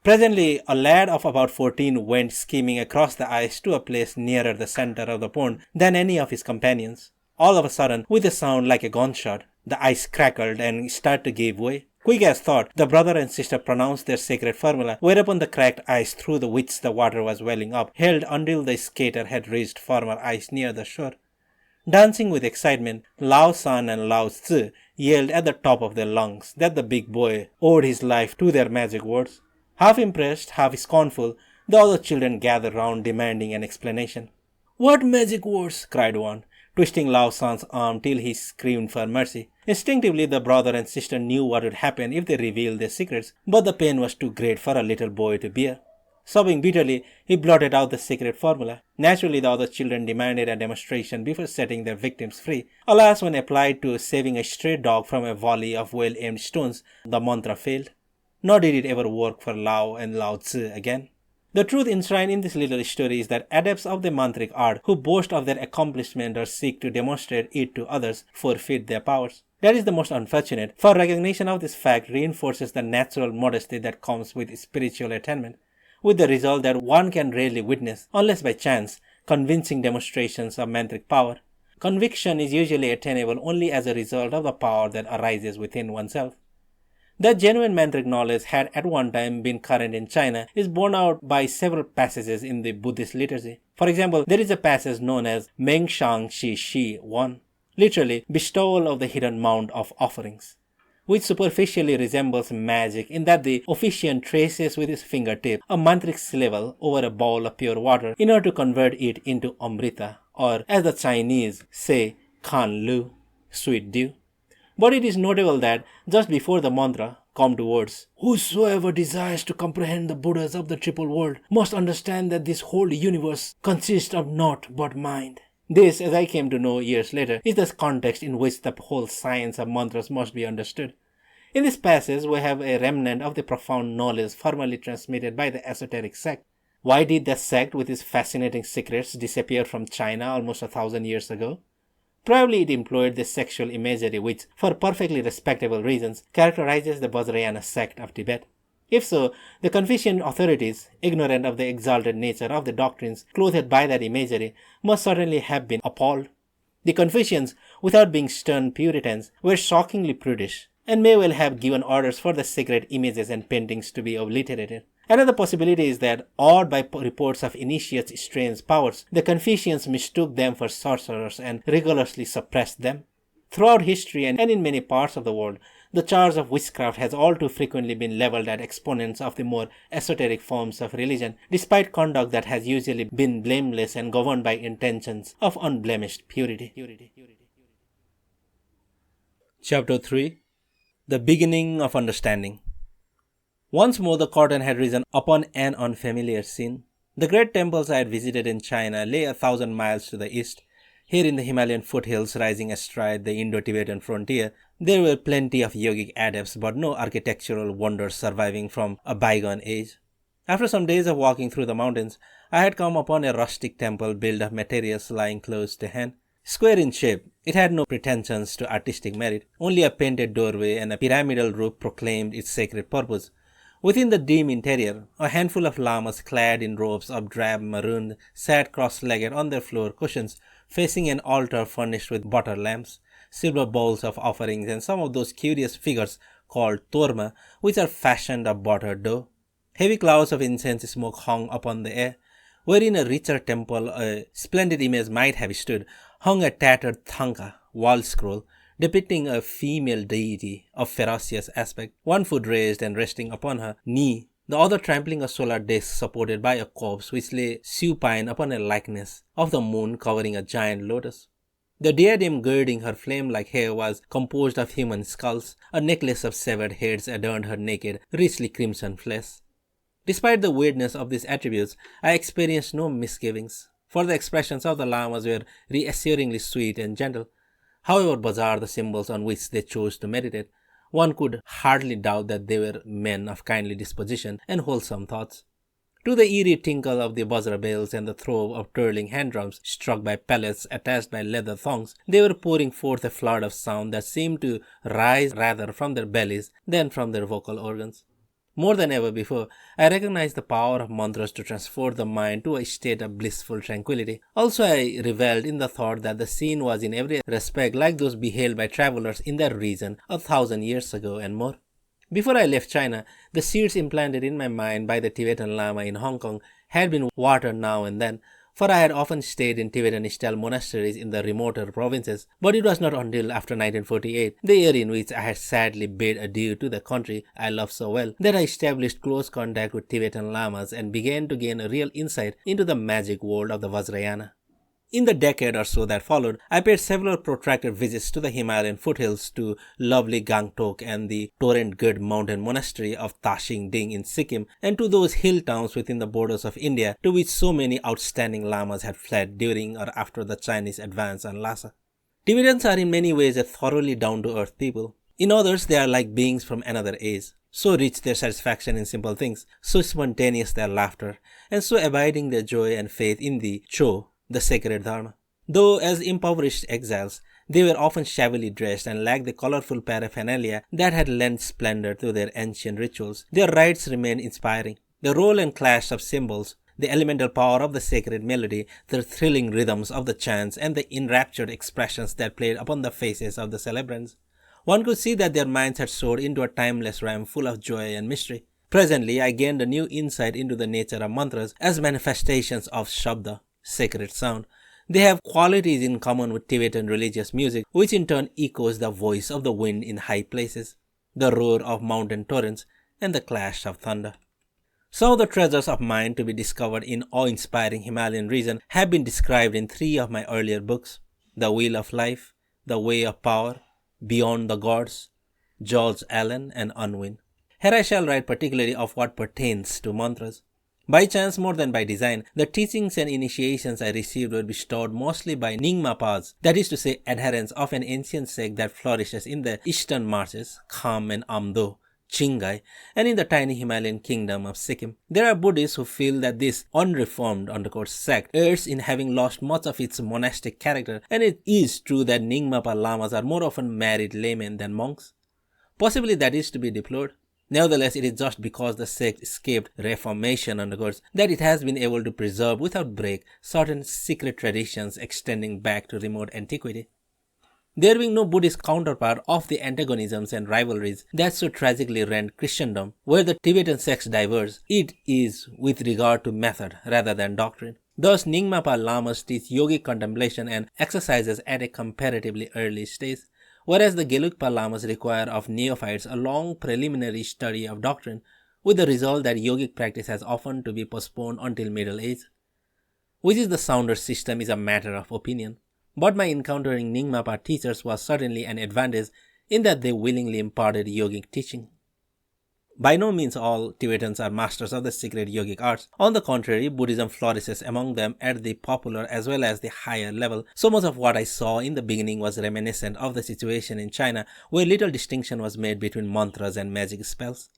Presently, a lad of about 14 went skimming across the ice to a place nearer the center of the pond than any of his companions. All of a sudden, with a sound like a gunshot, the ice crackled and started to give way. Quick as thought, the brother and sister pronounced their sacred formula, whereupon the cracked ice through the which the water was welling up held until the skater had reached firmer ice near the shore. Dancing with excitement, Lao San and Lao Tzu yelled at the top of their lungs that the big boy owed his life to their magic words. Half impressed, half scornful, the other children gathered round demanding an explanation. "What magic words?" cried one. twisting Lao San's arm till he screamed for mercy. Instinctively, the brother and sister knew what would happen if they revealed their secrets, but the pain was too great for a little boy to bear. Sobbing bitterly, he blotted out the secret formula. Naturally, the other children demanded a demonstration before setting their victims free. Alas, when applied to saving a stray dog from a volley of well-aimed stones, the mantra failed. Nor did it ever work for Lao and Lao Tzu again. The truth enshrined in this little story is that adepts of the Mantric art who boast of their accomplishment or seek to demonstrate it to others forfeit their powers. That is the most unfortunate, for recognition of this fact reinforces the natural modesty that comes with spiritual attainment, with the result that one can rarely witness, unless by chance, convincing demonstrations of mantric power. Conviction is usually attainable only as a result of the power that arises within oneself. That genuine mantric knowledge had at one time been current in China is borne out by several passages in the Buddhist liturgy. For example, there is a passage known as Meng Shang Shi Shi 1, literally bestowal of the hidden mound of offerings, which superficially resembles magic in that the officiant traces with his fingertip a mantric syllable over a bowl of pure water in order to convert it into amrita, or as the Chinese say, kan lu, sweet dew. But it is notable that just before the mantra come to words, whosoever desires to comprehend the Buddhas of the triple world must understand that this whole universe consists of naught but mind. This, as I came to know years later, is the context in which the whole science of mantras must be understood. In this passage, we have a remnant of the profound knowledge formerly transmitted by the esoteric sect. Why did that sect with its fascinating secrets disappear from China almost 1,000 years ago? Probably it employed the sexual imagery which, for perfectly respectable reasons, characterizes the Vajrayana sect of Tibet. If so, the Confucian authorities, ignorant of the exalted nature of the doctrines clothed by that imagery, must certainly have been appalled. The Confucians, without being stern Puritans, were shockingly prudish, and may well have given orders for the sacred images and paintings to be obliterated. Another possibility is that, awed by reports of initiates' strange powers, the Confucians mistook them for sorcerers and rigorously suppressed them. Throughout history and in many parts of the world, the charge of witchcraft has all too frequently been leveled at exponents of the more esoteric forms of religion, despite conduct that has usually been blameless and governed by intentions of unblemished purity. Chapter 3. The Beginning of Understanding. Once more the curtain had risen upon an unfamiliar scene. The great temples I had visited in China lay 1,000 miles to the east. Here in the Himalayan foothills rising astride the Indo-Tibetan frontier, there were plenty of yogic adepts but no architectural wonders surviving from a bygone age. After some days of walking through the mountains, I had come upon a rustic temple built of materials lying close to hand. Square in shape, it had no pretensions to artistic merit. Only a painted doorway and a pyramidal roof proclaimed its sacred purpose. Within the dim interior, a handful of lamas clad in robes of drab maroon sat cross-legged on their floor cushions, facing an altar furnished with butter lamps, silver bowls of offerings, and some of those curious figures called torma, which are fashioned of buttered dough. Heavy clouds of incense smoke hung upon the air. Where in a richer temple a splendid image might have stood, hung a tattered thangka, wall scroll, depicting a female deity of ferocious aspect, one foot raised and resting upon her knee, the other trampling a solar disk supported by a corpse which lay supine upon a likeness of the moon covering a giant lotus. The diadem girding her flame-like hair was composed of human skulls. A necklace of severed heads adorned her naked, richly crimson flesh. Despite the weirdness of these attributes, I experienced no misgivings, for the expressions of the lamas were reassuringly sweet and gentle. However bizarre the symbols on which they chose to meditate, one could hardly doubt that they were men of kindly disposition and wholesome thoughts. To the eerie tinkle of the bajra bells and the throb of twirling hand drums struck by pellets attached by leather thongs, they were pouring forth a flood of sound that seemed to rise rather from their bellies than from their vocal organs. More than ever before, I recognized the power of mantras to transport the mind to a state of blissful tranquility. Also, I revelled in the thought that the scene was in every respect like those beheld by travelers in that region 1,000 years ago and more. Before I left China, the seeds implanted in my mind by the Tibetan Lama in Hong Kong had been watered now and then, for I had often stayed in Tibetan-style monasteries in the remoter provinces, but it was not until after 1948, the year in which I had sadly bade adieu to the country I loved so well, that I established close contact with Tibetan Lamas and began to gain a real insight into the magic world of the Vajrayana. In the decade or so that followed, I paid several protracted visits to the Himalayan foothills, to lovely Gangtok and the torrent-girt mountain monastery of Tashing Ding in Sikkim, and to those hill towns within the borders of India to which so many outstanding lamas had fled during or after the Chinese advance on Lhasa. Tibetans are in many ways a thoroughly down-to-earth people. In others, they are like beings from another age. So rich their satisfaction in simple things, so spontaneous their laughter, and so abiding their joy and faith in the Cho, the sacred dharma. Though as impoverished exiles, they were often shabbily dressed and lacked the colorful paraphernalia that had lent splendor to their ancient rituals, their rites remained inspiring. The roll and clash of cymbals, the elemental power of the sacred melody, the thrilling rhythms of the chants, and the enraptured expressions that played upon the faces of the celebrants. One could see that their minds had soared into a timeless realm full of joy and mystery. Presently, I gained a new insight into the nature of mantras as manifestations of Shabda, sacred sound. They have qualities in common with Tibetan religious music, which in turn echoes the voice of the wind in high places, the roar of mountain torrents, and the clash of thunder. Some of the treasures of mind to be discovered in awe-inspiring Himalayan region have been described in 3 of my earlier books: The Wheel of Life, The Way of Power, Beyond the Gods, George Allen and Unwin. Here I shall write particularly of what pertains to mantras. By chance more than by design, the teachings and initiations I received were bestowed mostly by Nyingmapas, that is to say, adherents of an ancient sect that flourishes in the eastern marches, Kham and Amdo, Chingai, and in the tiny Himalayan kingdom of Sikkim. There are Buddhists who feel that this unreformed sect errs in having lost much of its monastic character, and it is true that Nyingmapa lamas are more often married laymen than monks. Possibly that is to be deplored. Nevertheless, it is just because the sect escaped reformation that it has been able to preserve without break certain secret traditions extending back to remote antiquity. There being no Buddhist counterpart of the antagonisms and rivalries that so tragically rent Christendom, where the Tibetan sects diverge, it is with regard to method rather than doctrine. Thus, Nyingmapa lamas teach yogic contemplation and exercises at a comparatively early stage, whereas the Gelugpa lamas require of neophytes a long preliminary study of doctrine, with the result that yogic practice has often to be postponed until middle age. Which is the sounder system is a matter of opinion. But my encountering Nyingmapa teachers was certainly an advantage in that they willingly imparted yogic teaching. By no means all Tibetans are masters of the secret yogic arts. On the contrary, Buddhism flourishes among them at the popular as well as the higher level. So much of what I saw in the beginning was reminiscent of the situation in China, where little distinction was made between mantras and magic spells.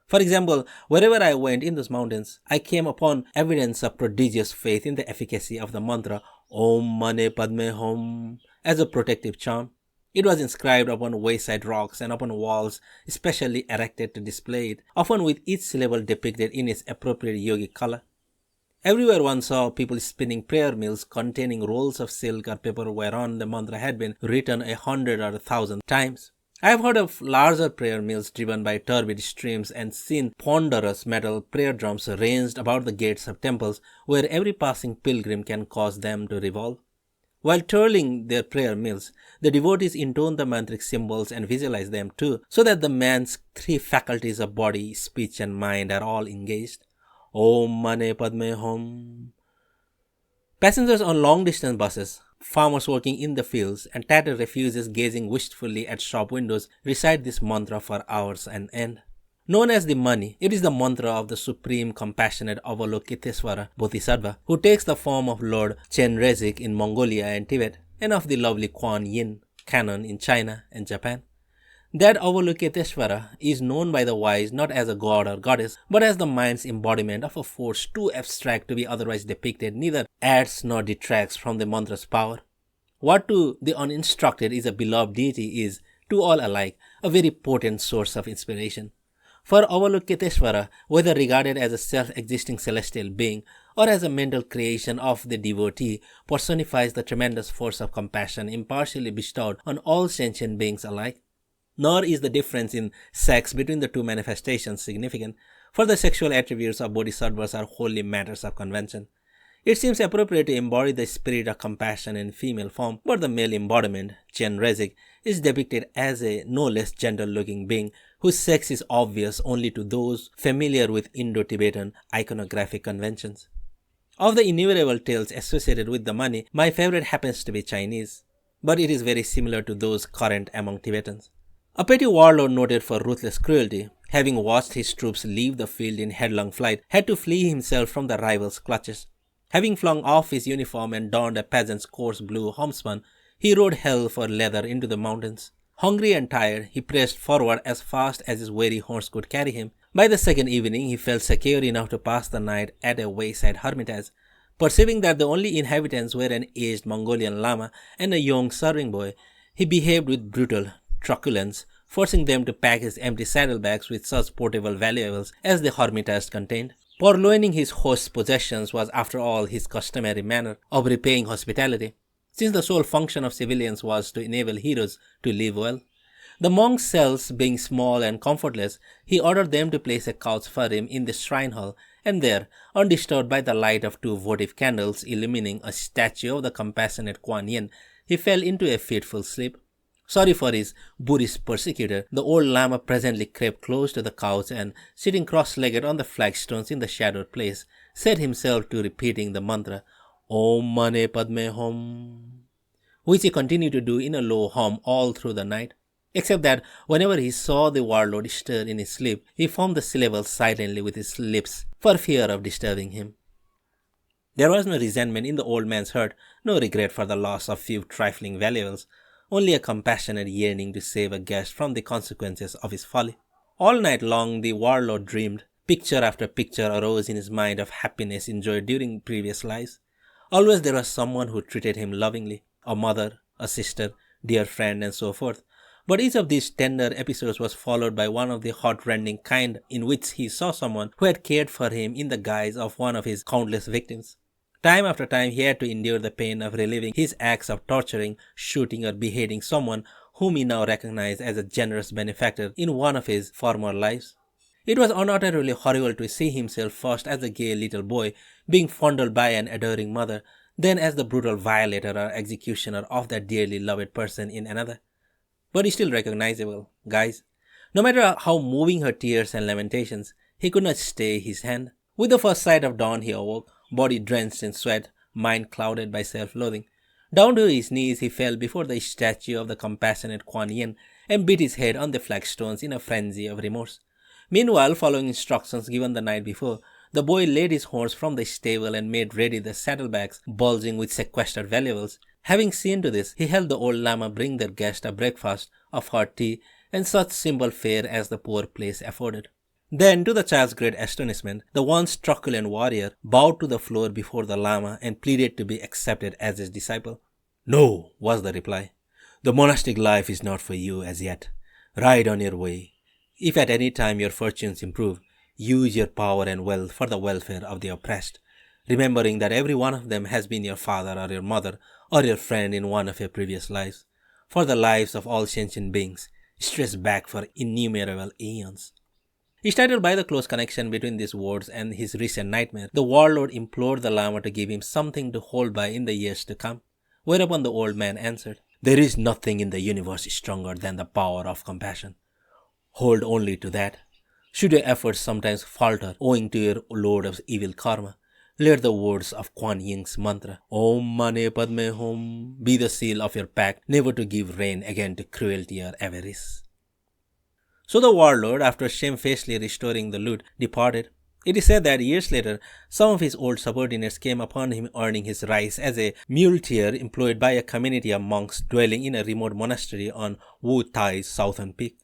For example, wherever I went in those mountains, I came upon evidence of prodigious faith in the efficacy of the mantra Om Mane Padme Hum as a protective charm. It was inscribed upon wayside rocks and upon walls specially erected to display it, often with each syllable depicted in its appropriate yogic color. Everywhere one saw people spinning prayer mills containing rolls of silk or paper whereon the mantra had been written 100 or 1,000 times. I have heard of larger prayer mills driven by turbid streams and seen ponderous metal prayer drums ranged about the gates of temples where every passing pilgrim can cause them to revolve. While twirling their prayer mills, the devotees intone the mantric symbols and visualize them too, so that the man's 3 faculties of body, speech and mind are all engaged. Om Mane Padme Hum. Passengers on long-distance buses, farmers working in the fields, and tattered refugees gazing wistfully at shop windows recite this mantra for hours on end. Known as the Mani, it is the mantra of the supreme compassionate Avalokitesvara Bodhisattva, who takes the form of Lord Chenrezig in Mongolia and Tibet, and of the lovely Kuan Yin, canon in China and Japan. That Avalokitesvara is known by the wise not as a god or goddess, but as the mind's embodiment of a force too abstract to be otherwise depicted, neither adds nor detracts from the mantra's power. What to the uninstructed is a beloved deity is, to all alike, a very potent source of inspiration. For Avalokitesvara, whether regarded as a self-existing celestial being or as a mental creation of the devotee, personifies the tremendous force of compassion impartially bestowed on all sentient beings alike. Nor is the difference in sex between the 2 manifestations significant, for the sexual attributes of bodhisattvas are wholly matters of convention. It seems appropriate to embody the spirit of compassion in female form, but the male embodiment, Chenrezig, is depicted as a no less gentle-looking being whose sex is obvious only to those familiar with Indo-Tibetan iconographic conventions. Of the innumerable tales associated with the money, my favorite happens to be Chinese, but it is very similar to those current among Tibetans. A petty warlord noted for ruthless cruelty, having watched his troops leave the field in headlong flight, had to flee himself from the rivals' clutches. Having flung off his uniform and donned a peasant's coarse blue homespun, he rode hell for leather into the mountains. Hungry and tired, he pressed forward as fast as his weary horse could carry him. By the second evening, he felt secure enough to pass the night at a wayside hermitage. Perceiving that the only inhabitants were an aged Mongolian lama and a young serving boy, he behaved with brutal truculence, forcing them to pack his empty saddlebags with such portable valuables as the hermitage contained. Purloining his host's possessions was, after all, his customary manner of repaying hospitality, since the sole function of civilians was to enable heroes to live well. The monk's cells being small and comfortless, he ordered them to place a couch for him in the shrine hall, and there, undisturbed by the light of 2 votive candles illumining a statue of the compassionate Kuan Yin, he fell into a fitful sleep. Sorry for his Buddhist persecutor, the old lama presently crept close to the couch and, sitting cross-legged on the flagstones in the shadowed place, set himself to repeating the mantra, Om Mane Padme Hum, which he continued to do in a low hum all through the night, except that whenever he saw the warlord stir in his sleep, he formed the syllables silently with his lips for fear of disturbing him. There was no resentment in the old man's heart, no regret for the loss of few trifling valuables, only a compassionate yearning to save a guest from the consequences of his folly. All night long the warlord dreamed. Picture after picture arose in his mind of happiness enjoyed during previous lives. Always there was someone who treated him lovingly, a mother, a sister, dear friend, and so forth. But each of these tender episodes was followed by one of the heart-rending kind in which he saw someone who had cared for him in the guise of one of his countless victims. Time after time he had to endure the pain of reliving his acts of torturing, shooting, or beheading someone whom he now recognized as a generous benefactor in one of his former lives. It was unutterably horrible to see himself first as a gay little boy being fondled by an adoring mother, then as the brutal violator or executioner of that dearly loved person in another. But he's still recognizable, guys. No matter how moving her tears and lamentations, he could not stay his hand. With the first sight of dawn he awoke, body drenched in sweat, mind clouded by self-loathing. Down to his knees he fell before the statue of the compassionate Kuan Yin and beat his head on the flagstones in a frenzy of remorse. Meanwhile, following instructions given the night before, the boy laid his horse from the stable and made ready the saddlebags bulging with sequestered valuables. Having seen to this, he helped the old lama bring their guest a breakfast of hot tea and such simple fare as the poor place afforded. Then, to the child's great astonishment, the once truculent warrior bowed to the floor before the lama and pleaded to be accepted as his disciple. "No," was the reply. "The monastic life is not for you as yet. Ride on your way. If at any time your fortunes improve, use your power and wealth for the welfare of the oppressed, remembering that every one of them has been your father or your mother or your friend in one of your previous lives. For the lives of all sentient beings stretch back for innumerable aeons." Startled by the close connection between these words and his recent nightmare, the warlord implored the lama to give him something to hold by in the years to come, whereupon the old man answered, "There is nothing in the universe stronger than the power of compassion. Hold only to that. Should your efforts sometimes falter owing to your load of evil karma, let the words of Kuan Yin's mantra, Om Mane Padme Hum, be the seal of your pact never to give rein again to cruelty or avarice." So the warlord, after shamefacedly restoring the loot, departed. It is said that years later, some of his old subordinates came upon him earning his rice as a muleteer employed by a community of monks dwelling in a remote monastery on Wu Tai's southern peak.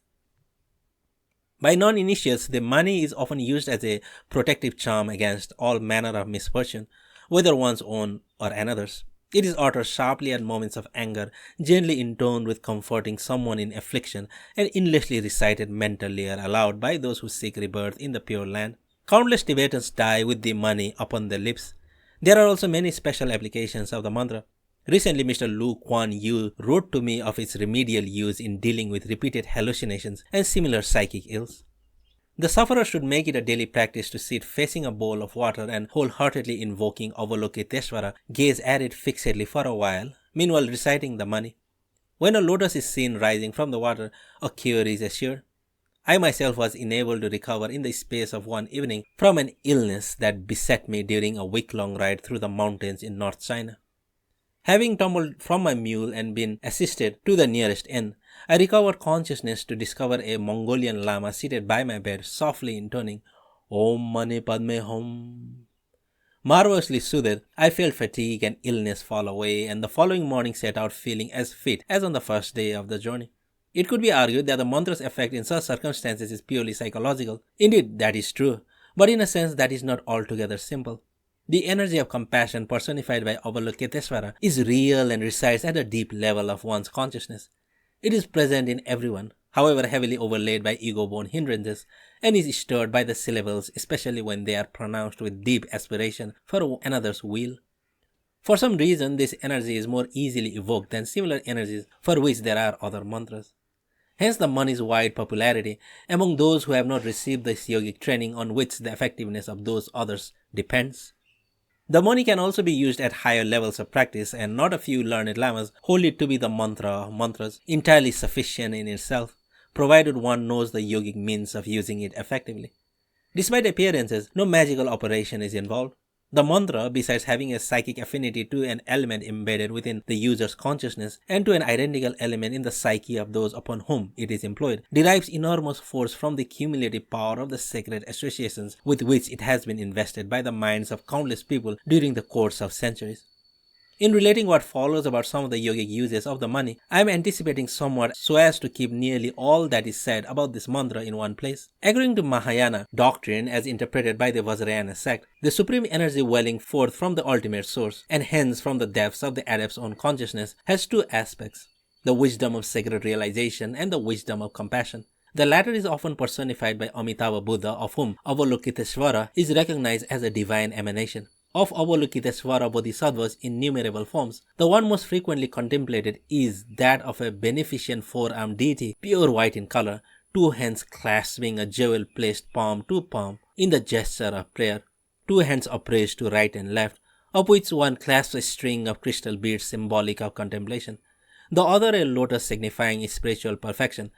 By non-initiates, the money is often used as a protective charm against all manner of misfortune, whether one's own or another's. It is uttered sharply at moments of anger, gently intoned with comforting someone in affliction, and endlessly recited mentally or aloud by those who seek rebirth in the Pure Land. Countless Tibetans die with the money upon their lips. There are also many special applications of the mantra. Recently, Mr. Lu Kuan Yu wrote to me of its remedial use in dealing with repeated hallucinations and similar psychic ills. The sufferer should make it a daily practice to sit facing a bowl of water and wholeheartedly invoking Avalokiteshvara, gaze at it fixedly for a while, meanwhile reciting the money. When a lotus is seen rising from the water, a cure is assured. I myself was enabled to recover in the space of one evening from an illness that beset me during a week-long ride through the mountains in North China. Having tumbled from my mule and been assisted to the nearest inn, I recovered consciousness to discover a Mongolian lama seated by my bed, softly intoning Om Mani Padme Hum. Marvelously soothed, I felt fatigue and illness fall away, and the following morning set out feeling as fit as on the first day of the journey. It could be argued that the mantra's effect in such circumstances is purely psychological. Indeed, that is true, but in a sense that is not altogether simple. The energy of compassion personified by Avalokiteshvara is real and resides at a deep level of one's consciousness. It is present in everyone, however heavily overlaid by ego-born hindrances, and is stirred by the syllables, especially when they are pronounced with deep aspiration for another's weal. For some reason, this energy is more easily evoked than similar energies for which there are other mantras. Hence the mani's wide popularity among those who have not received this yogic training on which the effectiveness of those others depends. The mani can also be used at higher levels of practice, and not a few learned lamas hold it to be the mantra or mantras entirely sufficient in itself, provided one knows the yogic means of using it effectively. Despite appearances, no magical operation is involved. The mantra, besides having a psychic affinity to an element embedded within the user's consciousness and to an identical element in the psyche of those upon whom it is employed, derives enormous force from the cumulative power of the sacred associations with which it has been invested by the minds of countless people during the course of centuries. In relating what follows about some of the yogic uses of the mani, I am anticipating somewhat so as to keep nearly all that is said about this mantra in one place. According to Mahayana doctrine as interpreted by the Vajrayana sect, the supreme energy welling forth from the ultimate source, and hence from the depths of the adept's own consciousness, has two aspects: the wisdom of sacred realization and the wisdom of compassion. The latter is often personified by Amitabha Buddha, of whom Avalokiteshvara is recognized as a divine emanation. Of Avalokiteshvara Bodhisattvas innumerable forms, the one most frequently contemplated is that of a beneficent four-armed deity, pure white in color, two hands clasping a jewel placed palm to palm in the gesture of prayer, two hands upraised to right and left, of which one clasps a string of crystal beads symbolic of contemplation, the other a lotus signifying spiritual perfection.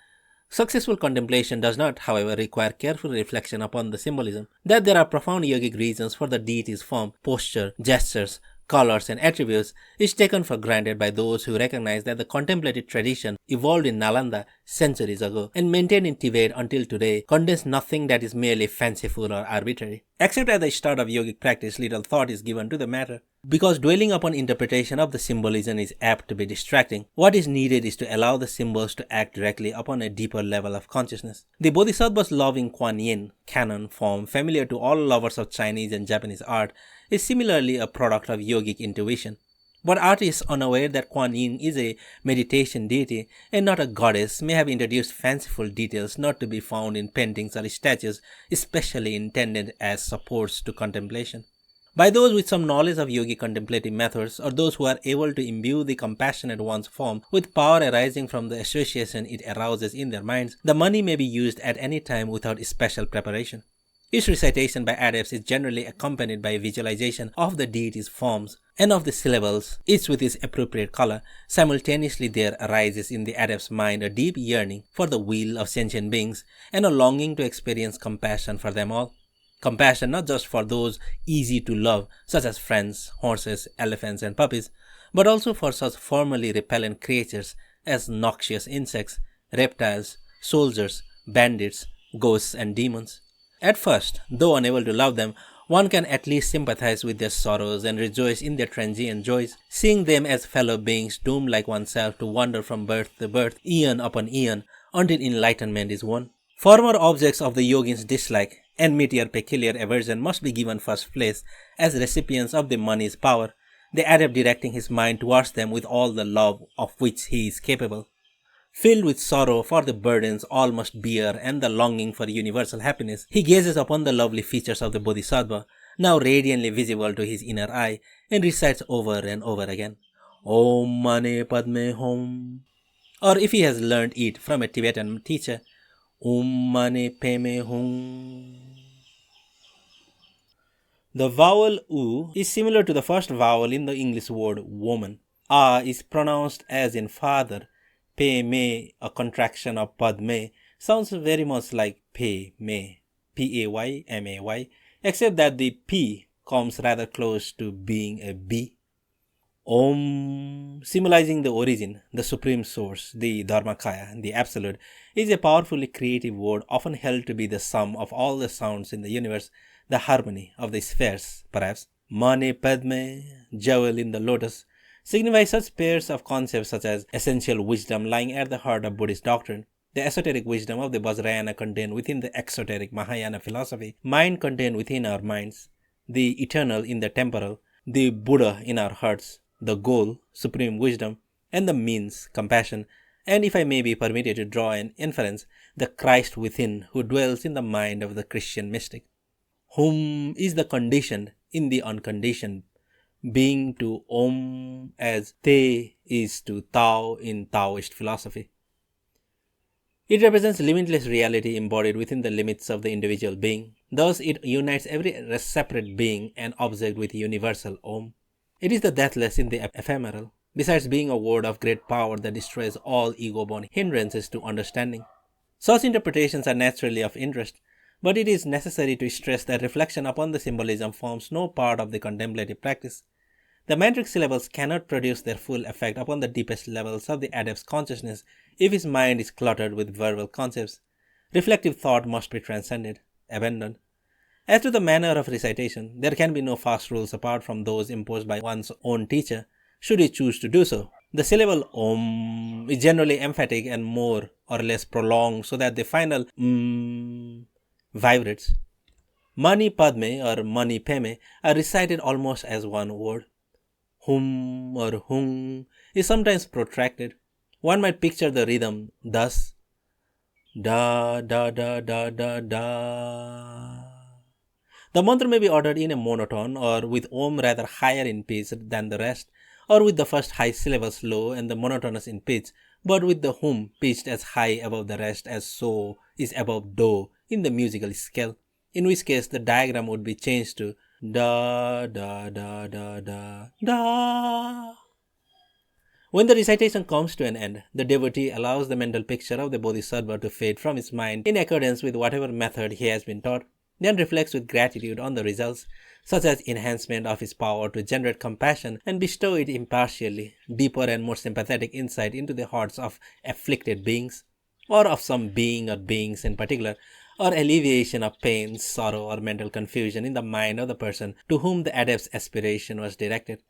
Successful contemplation does not, however, require careful reflection upon the symbolism. That there are profound yogic reasons for the deity's form, posture, gestures, colors, and attributes is taken for granted by those who recognize that the contemplative tradition evolved in Nalanda centuries ago and maintained in Tibet until today contains nothing that is merely fanciful or arbitrary. Except at the start of yogic practice, little thought is given to the matter. Because dwelling upon interpretation of the symbolism is apt to be distracting, what is needed is to allow the symbols to act directly upon a deeper level of consciousness. The Bodhisattva's loving Kuan Yin canon form, familiar to all lovers of Chinese and Japanese art, is similarly a product of yogic intuition. But artists unaware that Kuan Yin is a meditation deity and not a goddess may have introduced fanciful details not to be found in paintings or statues, especially intended as supports to contemplation. By those with some knowledge of yogic contemplative methods, or those who are able to imbue the compassionate one's form with power arising from the association it arouses in their minds, the mani may be used at any time without special preparation. Its recitation by adepts is generally accompanied by visualization of the deity's forms and of the syllables, each with its appropriate color. Simultaneously there arises in the adept's mind a deep yearning for the weal of sentient beings and a longing to experience compassion for them all. Compassion not just for those easy to love, such as friends, horses, elephants, and puppies, but also for such formerly repellent creatures as noxious insects, reptiles, soldiers, bandits, ghosts, and demons. At first, though unable to love them, one can at least sympathize with their sorrows and rejoice in their transient joys, seeing them as fellow beings doomed like oneself to wander from birth to birth, eon upon eon, until enlightenment is won. Former objects of the yogin's dislike, enmity or peculiar aversion must be given first place as recipients of the mani's power, the adept directing his mind towards them with all the love of which he is capable. Filled with sorrow for the burdens all must bear and the longing for universal happiness, he gazes upon the lovely features of the Bodhisattva, now radiantly visible to his inner eye, and recites over and over again, Om Mani Padme Hum. Or if he has learned it from a Tibetan teacher, Om Mani Padme Hum. The vowel U is similar to the first vowel in the English word woman. A is pronounced as in father, Padme, a contraction of Padme, sounds very much like Padme, P-A-Y-M-A-Y, except that the P comes rather close to being a B. Om, symbolizing the origin, the supreme source, the Dharmakaya, the absolute, is a powerfully creative word often held to be the sum of all the sounds in the universe, the harmony of the spheres, perhaps. Mane Padme, jewel in the lotus, signify such pairs of concepts such as essential wisdom lying at the heart of Buddhist doctrine, the esoteric wisdom of the Vajrayana contained within the exoteric Mahayana philosophy, mind contained within our minds, the eternal in the temporal, the Buddha in our hearts, the goal, supreme wisdom, and the means, compassion, and if I may be permitted to draw an inference, the Christ within who dwells in the mind of the Christian mystic. Hum is the conditioned in the unconditioned, being to Om as Te is to Tao in Taoist philosophy. It represents limitless reality embodied within the limits of the individual being. Thus, it unites every separate being and object with universal Om. It is the deathless in the ephemeral, besides being a word of great power that destroys all ego-born hindrances to understanding. Such interpretations are naturally of interest, but it is necessary to stress that reflection upon the symbolism forms no part of the contemplative practice. The Mantric syllables cannot produce their full effect upon the deepest levels of the adept's consciousness if his mind is cluttered with verbal concepts. Reflective thought must be transcended, abandoned. As to the manner of recitation, there can be no fast rules apart from those imposed by one's own teacher, should he choose to do so. The syllable Om is generally emphatic and more or less prolonged so that the final vibrates. Mani Padme or Mani Peme are recited almost as one word. Hum or Hung is sometimes protracted. One might picture the rhythm thus: da da da da da da. The mantra may be ordered in a monotone or with Om rather higher in pitch than the rest, or with the first high syllables low and the monotonous in pitch, but with the Hum pitched as high above the rest as So is above Do in the musical scale, in which case the diagram would be changed to da da da da da da. When the recitation comes to an end, the devotee allows the mental picture of the Bodhisattva to fade from his mind in accordance with whatever method he has been taught, then reflects with gratitude on the results, such as enhancement of his power to generate compassion and bestow it impartially, deeper and more sympathetic insight into the hearts of afflicted beings, or of some being or beings in particular, or alleviation of pain, sorrow, or mental confusion in the mind of the person to whom the adept's aspiration was directed.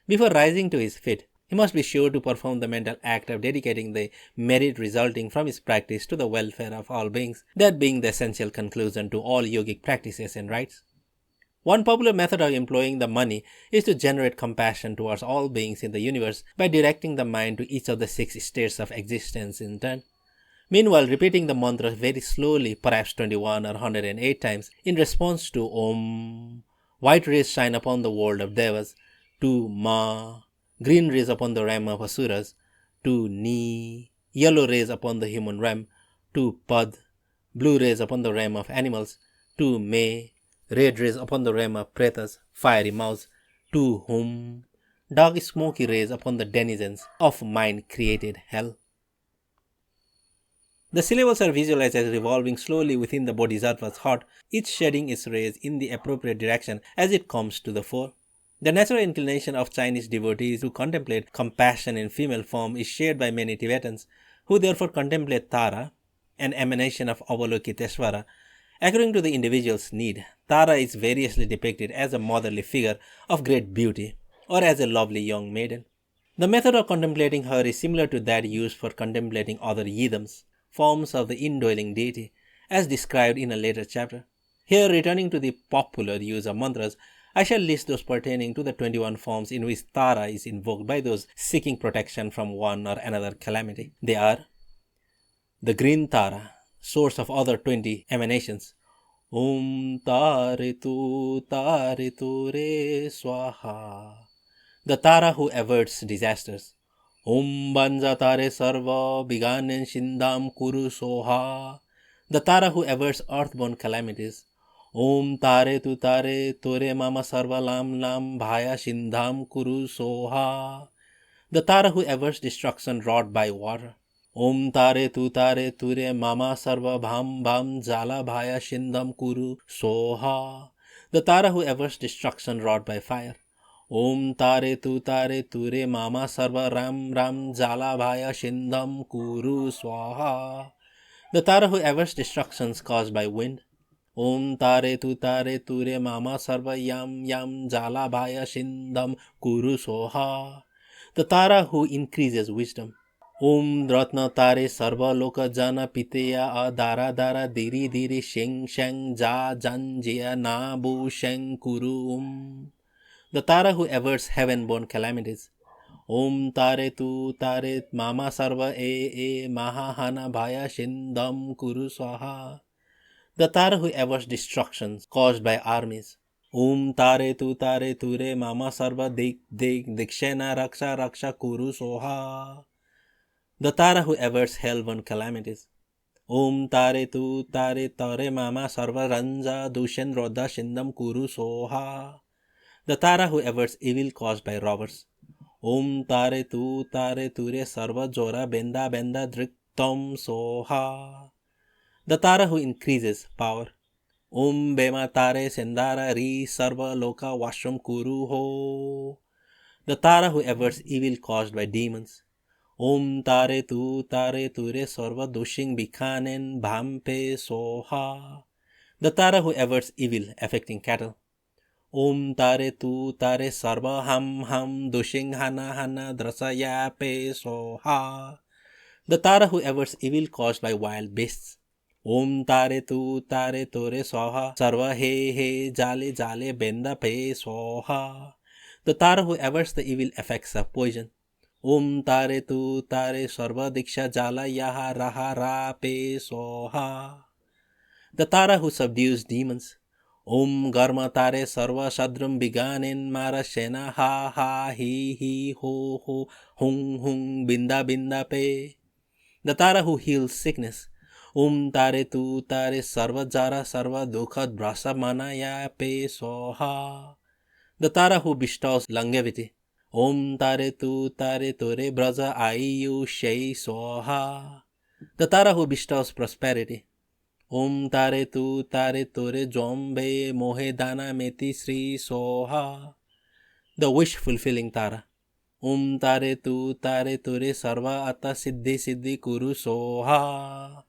Before rising to his feet, he must be sure to perform the mental act of dedicating the merit resulting from his practice to the welfare of all beings, that being the essential conclusion to all yogic practices and rites. One popular method of employing the mani is to generate compassion towards all beings in the universe by directing the mind to each of the 6 states of existence in turn. Meanwhile, repeating the mantra very slowly, perhaps 21 or 108 times, in response to Om, white rays shine upon the world of devas, to Ma, green rays upon the realm of asuras, to Ni, yellow rays upon the human realm, to Pad, blue rays upon the realm of animals, to Me, red rays upon the realm of pretas, fiery mouths, to Hum, dark smoky rays upon the denizens of mind-created hell. The syllables are visualized as revolving slowly within the Bodhisattva's heart, each shedding its rays in the appropriate direction as it comes to the fore. The natural inclination of Chinese devotees to contemplate compassion in female form is shared by many Tibetans, who therefore contemplate Tara, an emanation of Avalokiteshvara. According to the individual's need, Tara is variously depicted as a motherly figure of great beauty or as a lovely young maiden. The method of contemplating her is similar to that used for contemplating other yidams, forms of the indwelling deity, as described in a later chapter. Here, returning to the popular use of mantras, I shall list those pertaining to the 21 forms in which Tara is invoked by those seeking protection from one or another calamity. They are the green Tara, source of other 20 emanations. Om Taritu Taritu Re Swaha. The Tara who averts disasters. Om Banja Tare Sarva Biganen Shindam Kuru Soha. The Tara who averts earthborn calamities. Om Tare Tu Tare Tore Mama Sarva Lam Lam Bhaya Shindham Kuru Soha. The Tara who averts destruction wrought by water. Om tare ture mama sarva bham bham jala bhaya shindam kuru soha. The Tara who averts destruction wrought by fire. Om tare ture mama sarva ram ram jala bhaya shindam kuru swaha. The Tara who averts destructions caused by wind. Om tare ture mama sarva yam yam jala bhaya shindam kuru soha. The Tara who increases wisdom. Om Ratna Tare Sarva Loka Jana Piteya Adara Dara Diri Diri Sheng Sheng Ja Jan Jia Na Bu Sheng Kuru Om. The Tara who averts heaven-born calamities. Om Tare Mama Sarva E Maha Hana Bhaya Shindam Kuru Swaha. The Tara who averts destructions caused by armies. Om Tare Ture Mama Sarva Dikshena Raksha Kuru Soha. The Tara who averts hell-born calamities. Om Tare Mama Sarva Ranja Dushen Rodha Shindam Kuru Soha. The Tara who averts evil caused by robbers. Om Tare Ture Sarva Jora Benda Driktam Soha. The Tara who increases power. Om Bema Tare Sendara Ri Sarva Loka Vashram Kuru Ho. The Tara who averts evil caused by demons. Om Tare Ture Sarva Dushing Bikanen Bhampe Soha. The Tara who averts evil affecting cattle. Om Tare Sarva Ham Dushing Hana Drasaya Pe Soha. The Tara who averts evil caused by wild beasts. Om Tare Ture Soha Sarva He Jale Benda Pe Soha. The Tara who averts the evil effects of poison. Om Tare Sarva Diksha Jala Yaha Raha Ra Pe Soha. The Tara who subdues demons. Om Garma Tare Sarva Shadrum Biganin Mara Shena Ha Hi Ho Hung Binda Pe. The Tara who heals sickness. Om Tare Sarva Jara Sarva Dukhad Brasa Manaya Pe Soha. The Tara who bestows longevity. Om Tare Ture Braja Ayu Shei Soha. The Tara who bestows prosperity. Om Tare Ture Jombe Mohe Dana Meti Sri Soha. The wish fulfilling Tara. Om Tare Ture Sarva Atta Siddhi Kuru Soha.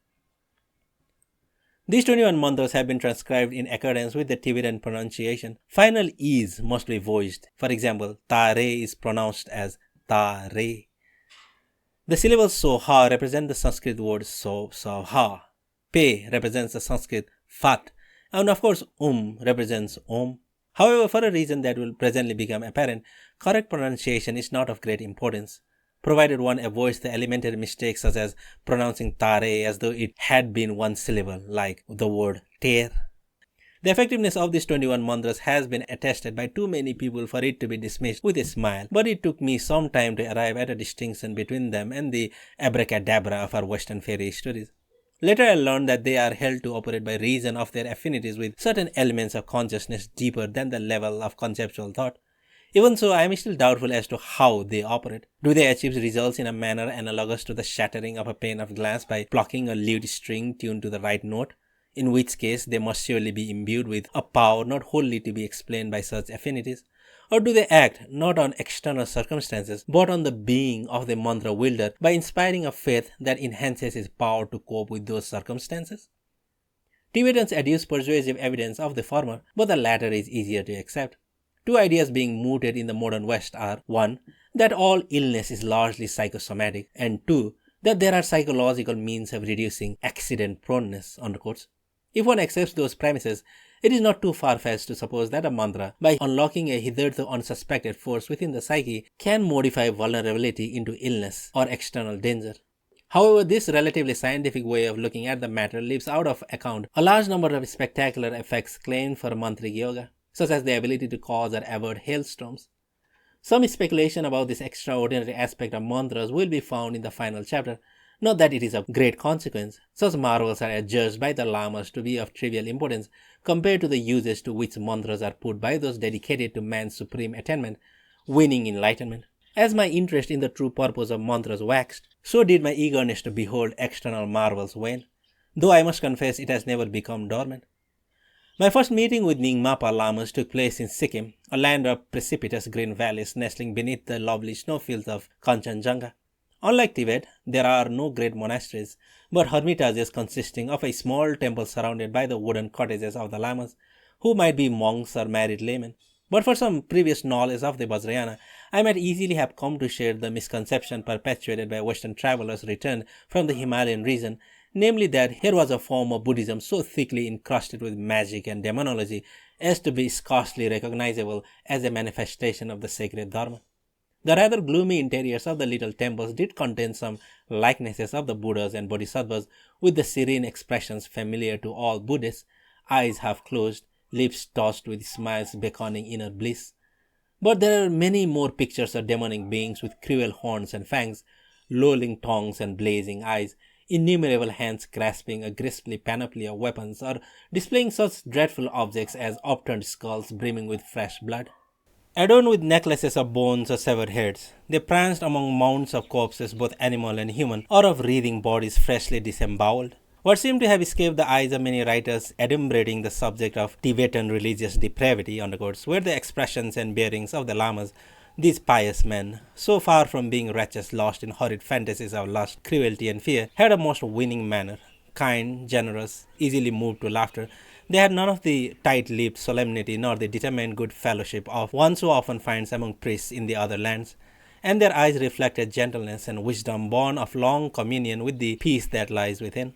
These 21 mantras have been transcribed in accordance with the Tibetan pronunciation. Final E's must be voiced. For example, Tare is pronounced as Tare. The syllable Soha represent the Sanskrit word Soha. Pe represents the Sanskrit Fat. And of course, represents Om. However, for a reason that will presently become apparent, correct pronunciation is not of great importance, provided one avoids the elementary mistakes such as pronouncing Tare as though it had been one syllable, like the word Ter. The effectiveness of these 21 mantras has been attested by too many people for it to be dismissed with a smile, but it took me some time to arrive at a distinction between them and the abracadabra of our Western fairy stories. Later I learned that they are held to operate by reason of their affinities with certain elements of consciousness deeper than the level of conceptual thought. Even so, I am still doubtful as to how they operate. Do they achieve results in a manner analogous to the shattering of a pane of glass by plucking a lute string tuned to the right note? In which case, they must surely be imbued with a power not wholly to be explained by such affinities. Or do they act not on external circumstances, but on the being of the mantra wielder by inspiring a faith that enhances his power to cope with those circumstances? Tibetans adduce persuasive evidence of the former, but the latter is easier to accept. Two ideas being mooted in the modern West are 1. That all illness is largely psychosomatic, and 2. That there are psychological means of reducing accident-proneness. If one accepts those premises, it is not too far-fetched to suppose that a mantra, by unlocking a hitherto unsuspected force within the psyche, can modify vulnerability into illness or external danger. However, this relatively scientific way of looking at the matter leaves out of account a large number of spectacular effects claimed for mantric yoga, such as the ability to cause or avert hailstorms. Some speculation about this extraordinary aspect of mantras will be found in the final chapter. Not that it is of great consequence. Such marvels are adjudged by the lamas to be of trivial importance compared to the uses to which mantras are put by those dedicated to man's supreme attainment, winning enlightenment. As my interest in the true purpose of mantras waxed, so did my eagerness to behold external marvels wane, though I must confess it has never become dormant. My first meeting with Nyingmapa Lamas took place in Sikkim, a land of precipitous green valleys nestling beneath the lovely snowfields of Kanchenjunga. Unlike Tibet, there are no great monasteries, but hermitages consisting of a small temple surrounded by the wooden cottages of the Lamas, who might be monks or married laymen. But for some previous knowledge of the Vajrayana, I might easily have come to share the misconception perpetuated by Western travelers returned from the Himalayan region, namely that here was a form of Buddhism so thickly encrusted with magic and demonology as to be scarcely recognizable as a manifestation of the sacred Dharma. The rather gloomy interiors of the little temples did contain some likenesses of the Buddhas and Bodhisattvas, with the serene expressions familiar to all Buddhists, eyes half closed, lips tossed with smiles beckoning inner bliss. But there are many more pictures of demonic beings with cruel horns and fangs, lolling tongues and blazing eyes, innumerable hands grasping a grisly panoply of weapons, or displaying such dreadful objects as upturned skulls brimming with fresh blood. Adorned with necklaces of bones or severed heads, they pranced among mounds of corpses, both animal and human, or of writhing bodies freshly disemboweled. What seemed to have escaped the eyes of many writers adumbrating the subject of Tibetan religious depravity were the expressions and bearings of the lamas, these pious men, so far from being wretches lost in horrid fantasies of lust, cruelty, and fear, had a most winning manner, kind, generous, easily moved to laughter. They had none of the tight-lipped solemnity nor the determined good fellowship of one so often finds among priests in the other lands, and their eyes reflected gentleness and wisdom born of long communion with the peace that lies within.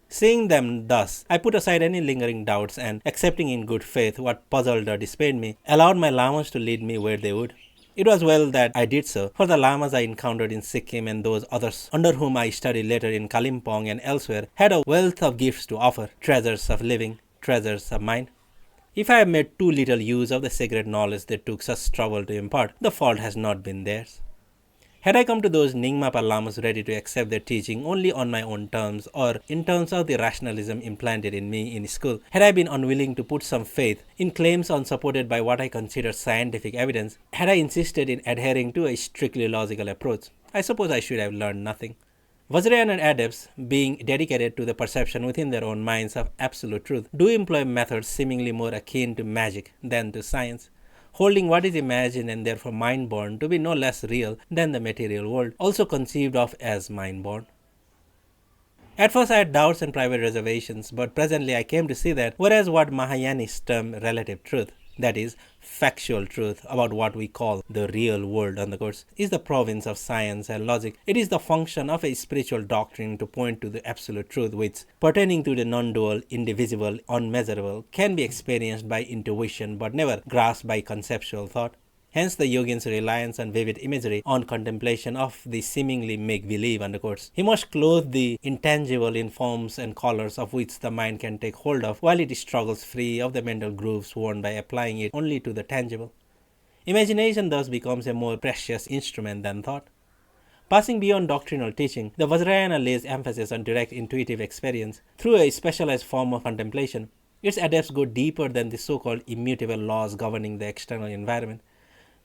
Seeing them thus, I put aside any lingering doubts and, accepting in good faith what puzzled or dismayed me, allowed my lamas to lead me where they would. It was well that I did so, for the lamas I encountered in Sikkim and those others under whom I studied later in Kalimpong and elsewhere had a wealth of gifts to offer, treasures of living, treasures of mind. If I have made too little use of the sacred knowledge they took such trouble to impart, the fault has not been theirs. Had I come to those Nyingmapa Lamas ready to accept their teaching only on my own terms or in terms of the rationalism implanted in me in school, had I been unwilling to put some faith in claims unsupported by what I consider scientific evidence, had I insisted in adhering to a strictly logical approach, I suppose I should have learned nothing. Vajrayana adepts, being dedicated to the perception within their own minds of absolute truth, do employ methods seemingly more akin to magic than to science, holding what is imagined and therefore mind-born to be no less real than the material world, also conceived of as mind-born. At first I had doubts and private reservations, but presently I came to see that whereas what Mahayanists term relative truth, that is, factual truth about what we call the real world is the province of science and logic, it is the function of a spiritual doctrine to point to the absolute truth which, pertaining to the non-dual, indivisible, unmeasurable, can be experienced by intuition but never grasped by conceptual thought. Hence the yogin's reliance on vivid imagery, on contemplation of the seemingly make-believe. He must clothe the intangible in forms and colors of which the mind can take hold of, while it struggles free of the mental grooves worn by applying it only to the tangible. Imagination thus becomes a more precious instrument than thought. Passing beyond doctrinal teaching, the Vajrayana lays emphasis on direct intuitive experience. Through a specialized form of contemplation, its adepts go deeper than the so-called immutable laws governing the external environment.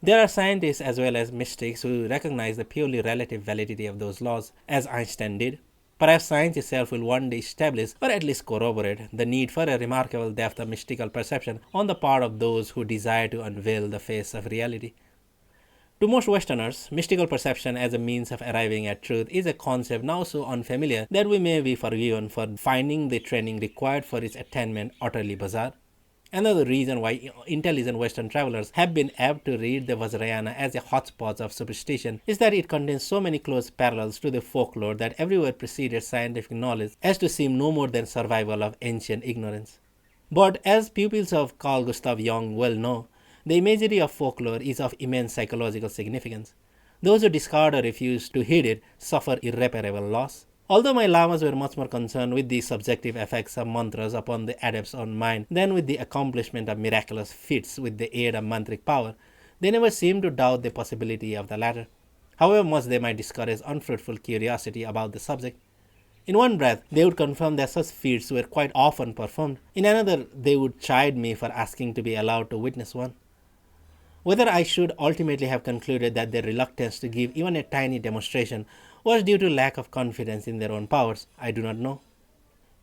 There are scientists as well as mystics who recognize the purely relative validity of those laws, as Einstein did. Perhaps science itself will one day establish, or at least corroborate, the need for a remarkable depth of mystical perception on the part of those who desire to unveil the face of reality. To most Westerners, mystical perception as a means of arriving at truth is a concept now so unfamiliar that we may be forgiven for finding the training required for its attainment utterly bizarre. Another reason why intelligent Western travelers have been apt to read the Vajrayana as a hotspot of superstition is that it contains so many close parallels to the folklore that everywhere preceded scientific knowledge as to seem no more than survival of ancient ignorance. But as pupils of Carl Gustav Jung well know, the imagery of folklore is of immense psychological significance. Those who discard or refuse to heed it suffer irreparable loss. Although my lamas were much more concerned with the subjective effects of mantras upon the adept's own mind than with the accomplishment of miraculous feats with the aid of mantric power, they never seemed to doubt the possibility of the latter, however much they might discourage unfruitful curiosity about the subject. In one breath, they would confirm that such feats were quite often performed. In another, they would chide me for asking to be allowed to witness one. Whether I should ultimately have concluded that their reluctance to give even a tiny demonstration was due to lack of confidence in their own powers, I do not know.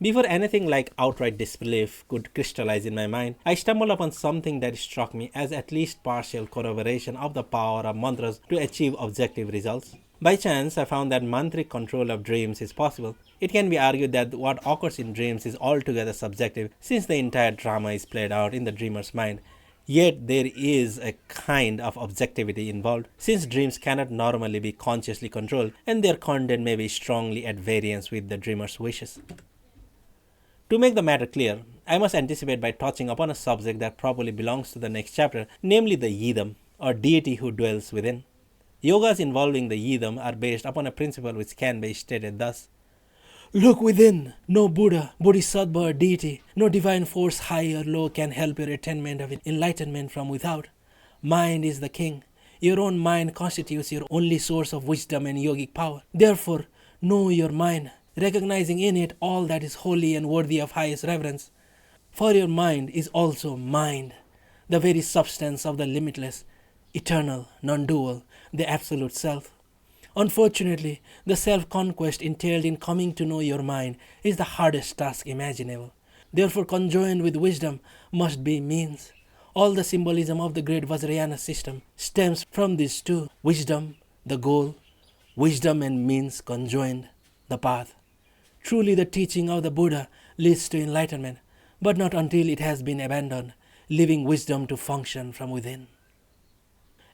Before anything like outright disbelief could crystallize in my mind, I stumbled upon something that struck me as at least partial corroboration of the power of mantras to achieve objective results. By chance, I found that mantric control of dreams is possible. It can be argued that what occurs in dreams is altogether subjective, since the entire drama is played out in the dreamer's mind. Yet there is a kind of objectivity involved, since dreams cannot normally be consciously controlled and their content may be strongly at variance with the dreamer's wishes. To make the matter clear, I must anticipate by touching upon a subject that probably belongs to the next chapter, namely the Yidam, or deity who dwells within. Yogas involving the Yidam are based upon a principle which can be stated thus: look within. No Buddha, Bodhisattva, or deity, no divine force high or low can help your attainment of enlightenment from without. Mind is the king. Your own mind constitutes your only source of wisdom and yogic power. Therefore, know your mind, recognizing in it all that is holy and worthy of highest reverence. For your mind is also mind, the very substance of the limitless, eternal, non-dual, the absolute self. Unfortunately, the self-conquest entailed in coming to know your mind is the hardest task imaginable. Therefore, conjoined with wisdom must be means. All the symbolism of the great Vajrayana system stems from these two: wisdom, the goal, wisdom and means conjoined, the path. Truly, the teaching of the Buddha leads to enlightenment, but not until it has been abandoned, leaving wisdom to function from within.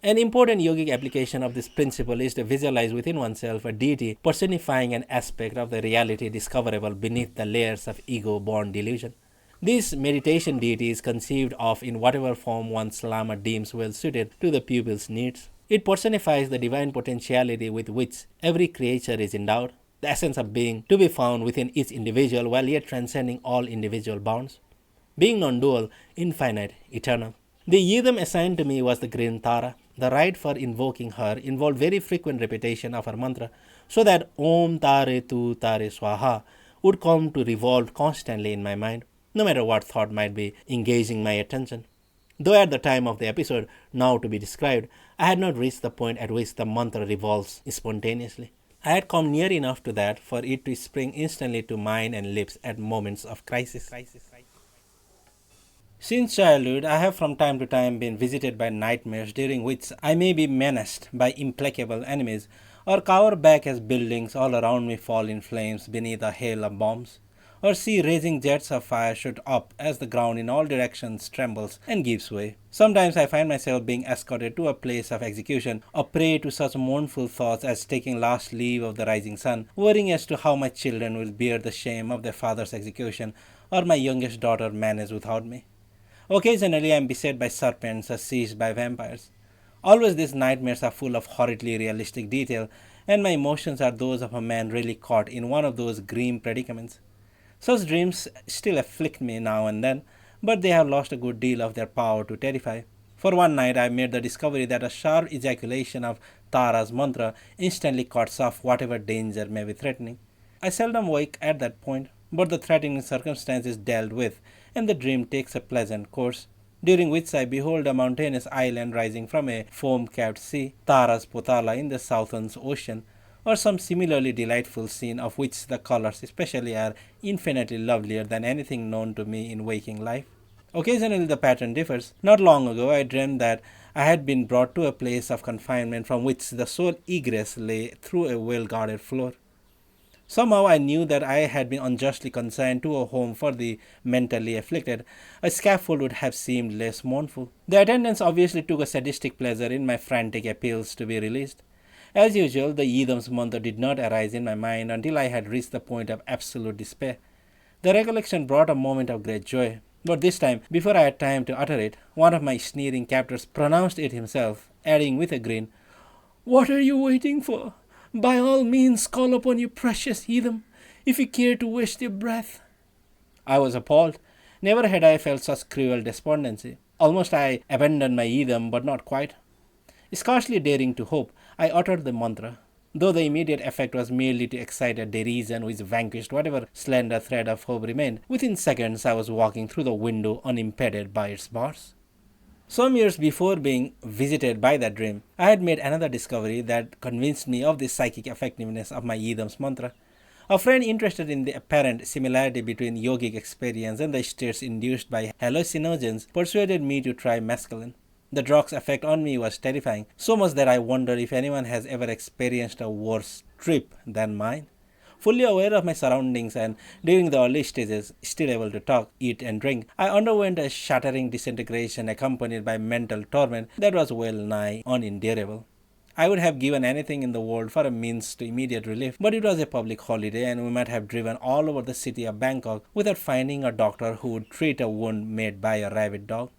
An important yogic application of this principle is to visualize within oneself a deity personifying an aspect of the reality discoverable beneath the layers of ego-born delusion. This meditation deity is conceived of in whatever form one's lama deems well suited to the pupil's needs. It personifies the divine potentiality with which every creature is endowed, the essence of being to be found within each individual while yet transcending all individual bounds. Being non-dual, infinite, eternal. The yidam assigned to me was the green Tara. The rite for invoking her involved very frequent repetition of her mantra, so that Om Tare Tu Tare Swaha would come to revolve constantly in my mind, no matter what thought might be engaging my attention. Though at the time of the episode now to be described, I had not reached the point at which the mantra revolves spontaneously. I had come near enough to that for it to spring instantly to mind and lips at moments of crisis. Since childhood, I have from time to time been visited by nightmares during which I may be menaced by implacable enemies or cower back as buildings all around me fall in flames beneath a hail of bombs, or see raging jets of fire shoot up as the ground in all directions trembles and gives way. Sometimes I find myself being escorted to a place of execution, a prey to such mournful thoughts as taking last leave of the rising sun, worrying as to how my children will bear the shame of their father's execution, or my youngest daughter manage without me. Occasionally I am beset by serpents or seized by vampires. Always these nightmares are full of horridly realistic detail, and my emotions are those of a man really caught in one of those grim predicaments. Such dreams still afflict me now and then, but they have lost a good deal of their power to terrify. For one night I made the discovery that a sharp ejaculation of Tara's mantra instantly cuts off whatever danger may be threatening. I seldom wake at that point, but the threatening circumstance is dealt with, and the dream takes a pleasant course, during which I behold a mountainous island rising from a foam-capped sea, Tara's Potala in the Southern Ocean, or some similarly delightful scene of which the colors especially are infinitely lovelier than anything known to me in waking life. Occasionally the pattern differs. Not long ago I dreamed that I had been brought to a place of confinement from which the sole egress lay through a well-guarded floor. Somehow I knew that I had been unjustly consigned to a home for the mentally afflicted. A scaffold would have seemed less mournful. The attendants obviously took a sadistic pleasure in my frantic appeals to be released. As usual, the Yidam's mantra did not arise in my mind until I had reached the point of absolute despair. The recollection brought a moment of great joy, but this time, before I had time to utter it, one of my sneering captors pronounced it himself, adding with a grin, "What are you waiting for? By all means call upon your precious Yidam, if you care to waste your breath." I was appalled. Never had I felt such cruel despondency. Almost I abandoned my Yidam, but not quite. Scarcely daring to hope, I uttered the mantra, though the immediate effect was merely to excite a derision which vanquished whatever slender thread of hope remained. Within seconds I was walking through the window unimpeded by its bars. Some years before being visited by that dream, I had made another discovery that convinced me of the psychic effectiveness of my Yidam's mantra. A friend interested in the apparent similarity between yogic experience and the states induced by hallucinogens persuaded me to try mescaline. The drug's effect on me was terrifying, so much that I wonder if anyone has ever experienced a worse trip than mine. Fully aware of my surroundings and during the early stages, still able to talk, eat, and drink, I underwent a shattering disintegration accompanied by mental torment that was well nigh unendurable. I would have given anything in the world for a means to immediate relief, but it was a public holiday and we might have driven all over the city of Bangkok without finding a doctor who would treat a wound made by a rabid dog,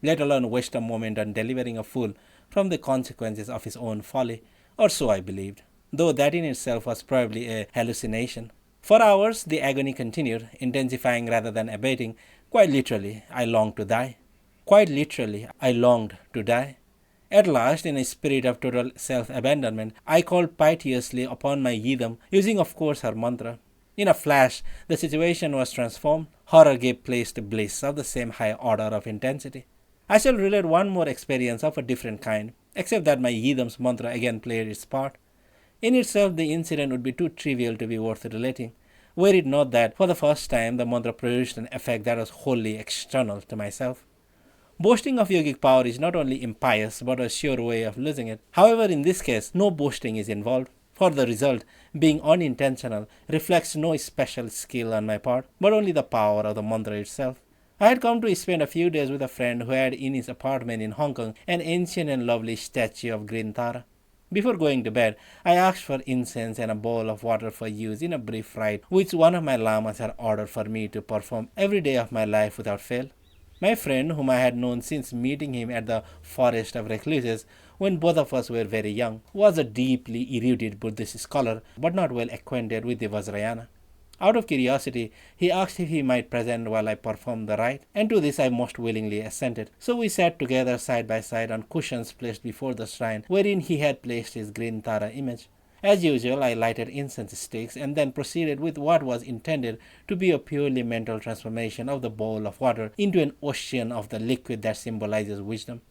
let alone waste a moment on delivering a fool from the consequences of his own folly, or so I believed, though that in itself was probably a hallucination. For hours the agony continued, intensifying rather than abating. Quite literally, I longed to die. Quite literally, I longed to die. At last, in a spirit of total self-abandonment, I called piteously upon my Yidam, using of course her mantra. In a flash, the situation was transformed. Horror gave place to bliss of the same high order of intensity. I shall relate one more experience of a different kind, except that my Yidam's mantra again played its part. In itself, the incident would be too trivial to be worth relating, were it not that, for the first time, the mantra produced an effect that was wholly external to myself. Boasting of yogic power is not only impious but a sure way of losing it. However, in this case, no boasting is involved, for the result, being unintentional, reflects no special skill on my part, but only the power of the mantra itself. I had come to spend a few days with a friend who had in his apartment in Hong Kong an ancient and lovely statue of Green Tara. Before going to bed, I asked for incense and a bowl of water for use in a brief rite which one of my lamas had ordered for me to perform every day of my life without fail. My friend, whom I had known since meeting him at the Forest of Recluses when both of us were very young, was a deeply erudite Buddhist scholar but not well acquainted with the Vajrayana. Out of curiosity, he asked if he might present while I performed the rite, and to this I most willingly assented. So we sat together side by side on cushions placed before the shrine wherein he had placed his green Tara image. As usual, I lighted incense sticks and then proceeded with what was intended to be a purely mental transformation of the bowl of water into an ocean of the liquid that symbolizes wisdom.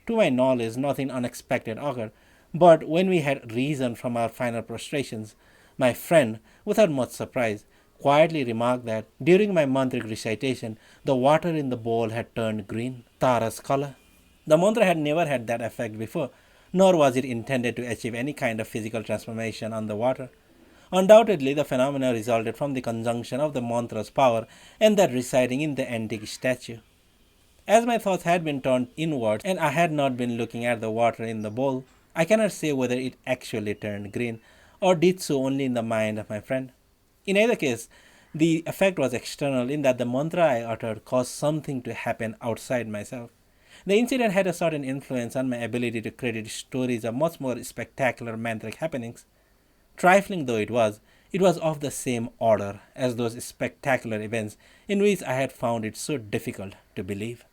To my knowledge, nothing unexpected occurred, but when we had risen from our final prostrations, my friend, without much surprise, quietly remarked that during my mantric recitation, the water in the bowl had turned green, Tara's color. The mantra had never had that effect before, nor was it intended to achieve any kind of physical transformation on the water. Undoubtedly, the phenomena resulted from the conjunction of the mantra's power and that residing in the antique statue. As my thoughts had been turned inwards and I had not been looking at the water in the bowl, I cannot say whether it actually turned green or did so only in the mind of my friend. In either case, the effect was external in that the mantra I uttered caused something to happen outside myself. The incident had a certain influence on my ability to credit stories of much more spectacular mantric happenings. Trifling though it was of the same order as those spectacular events in which I had found it so difficult to believe.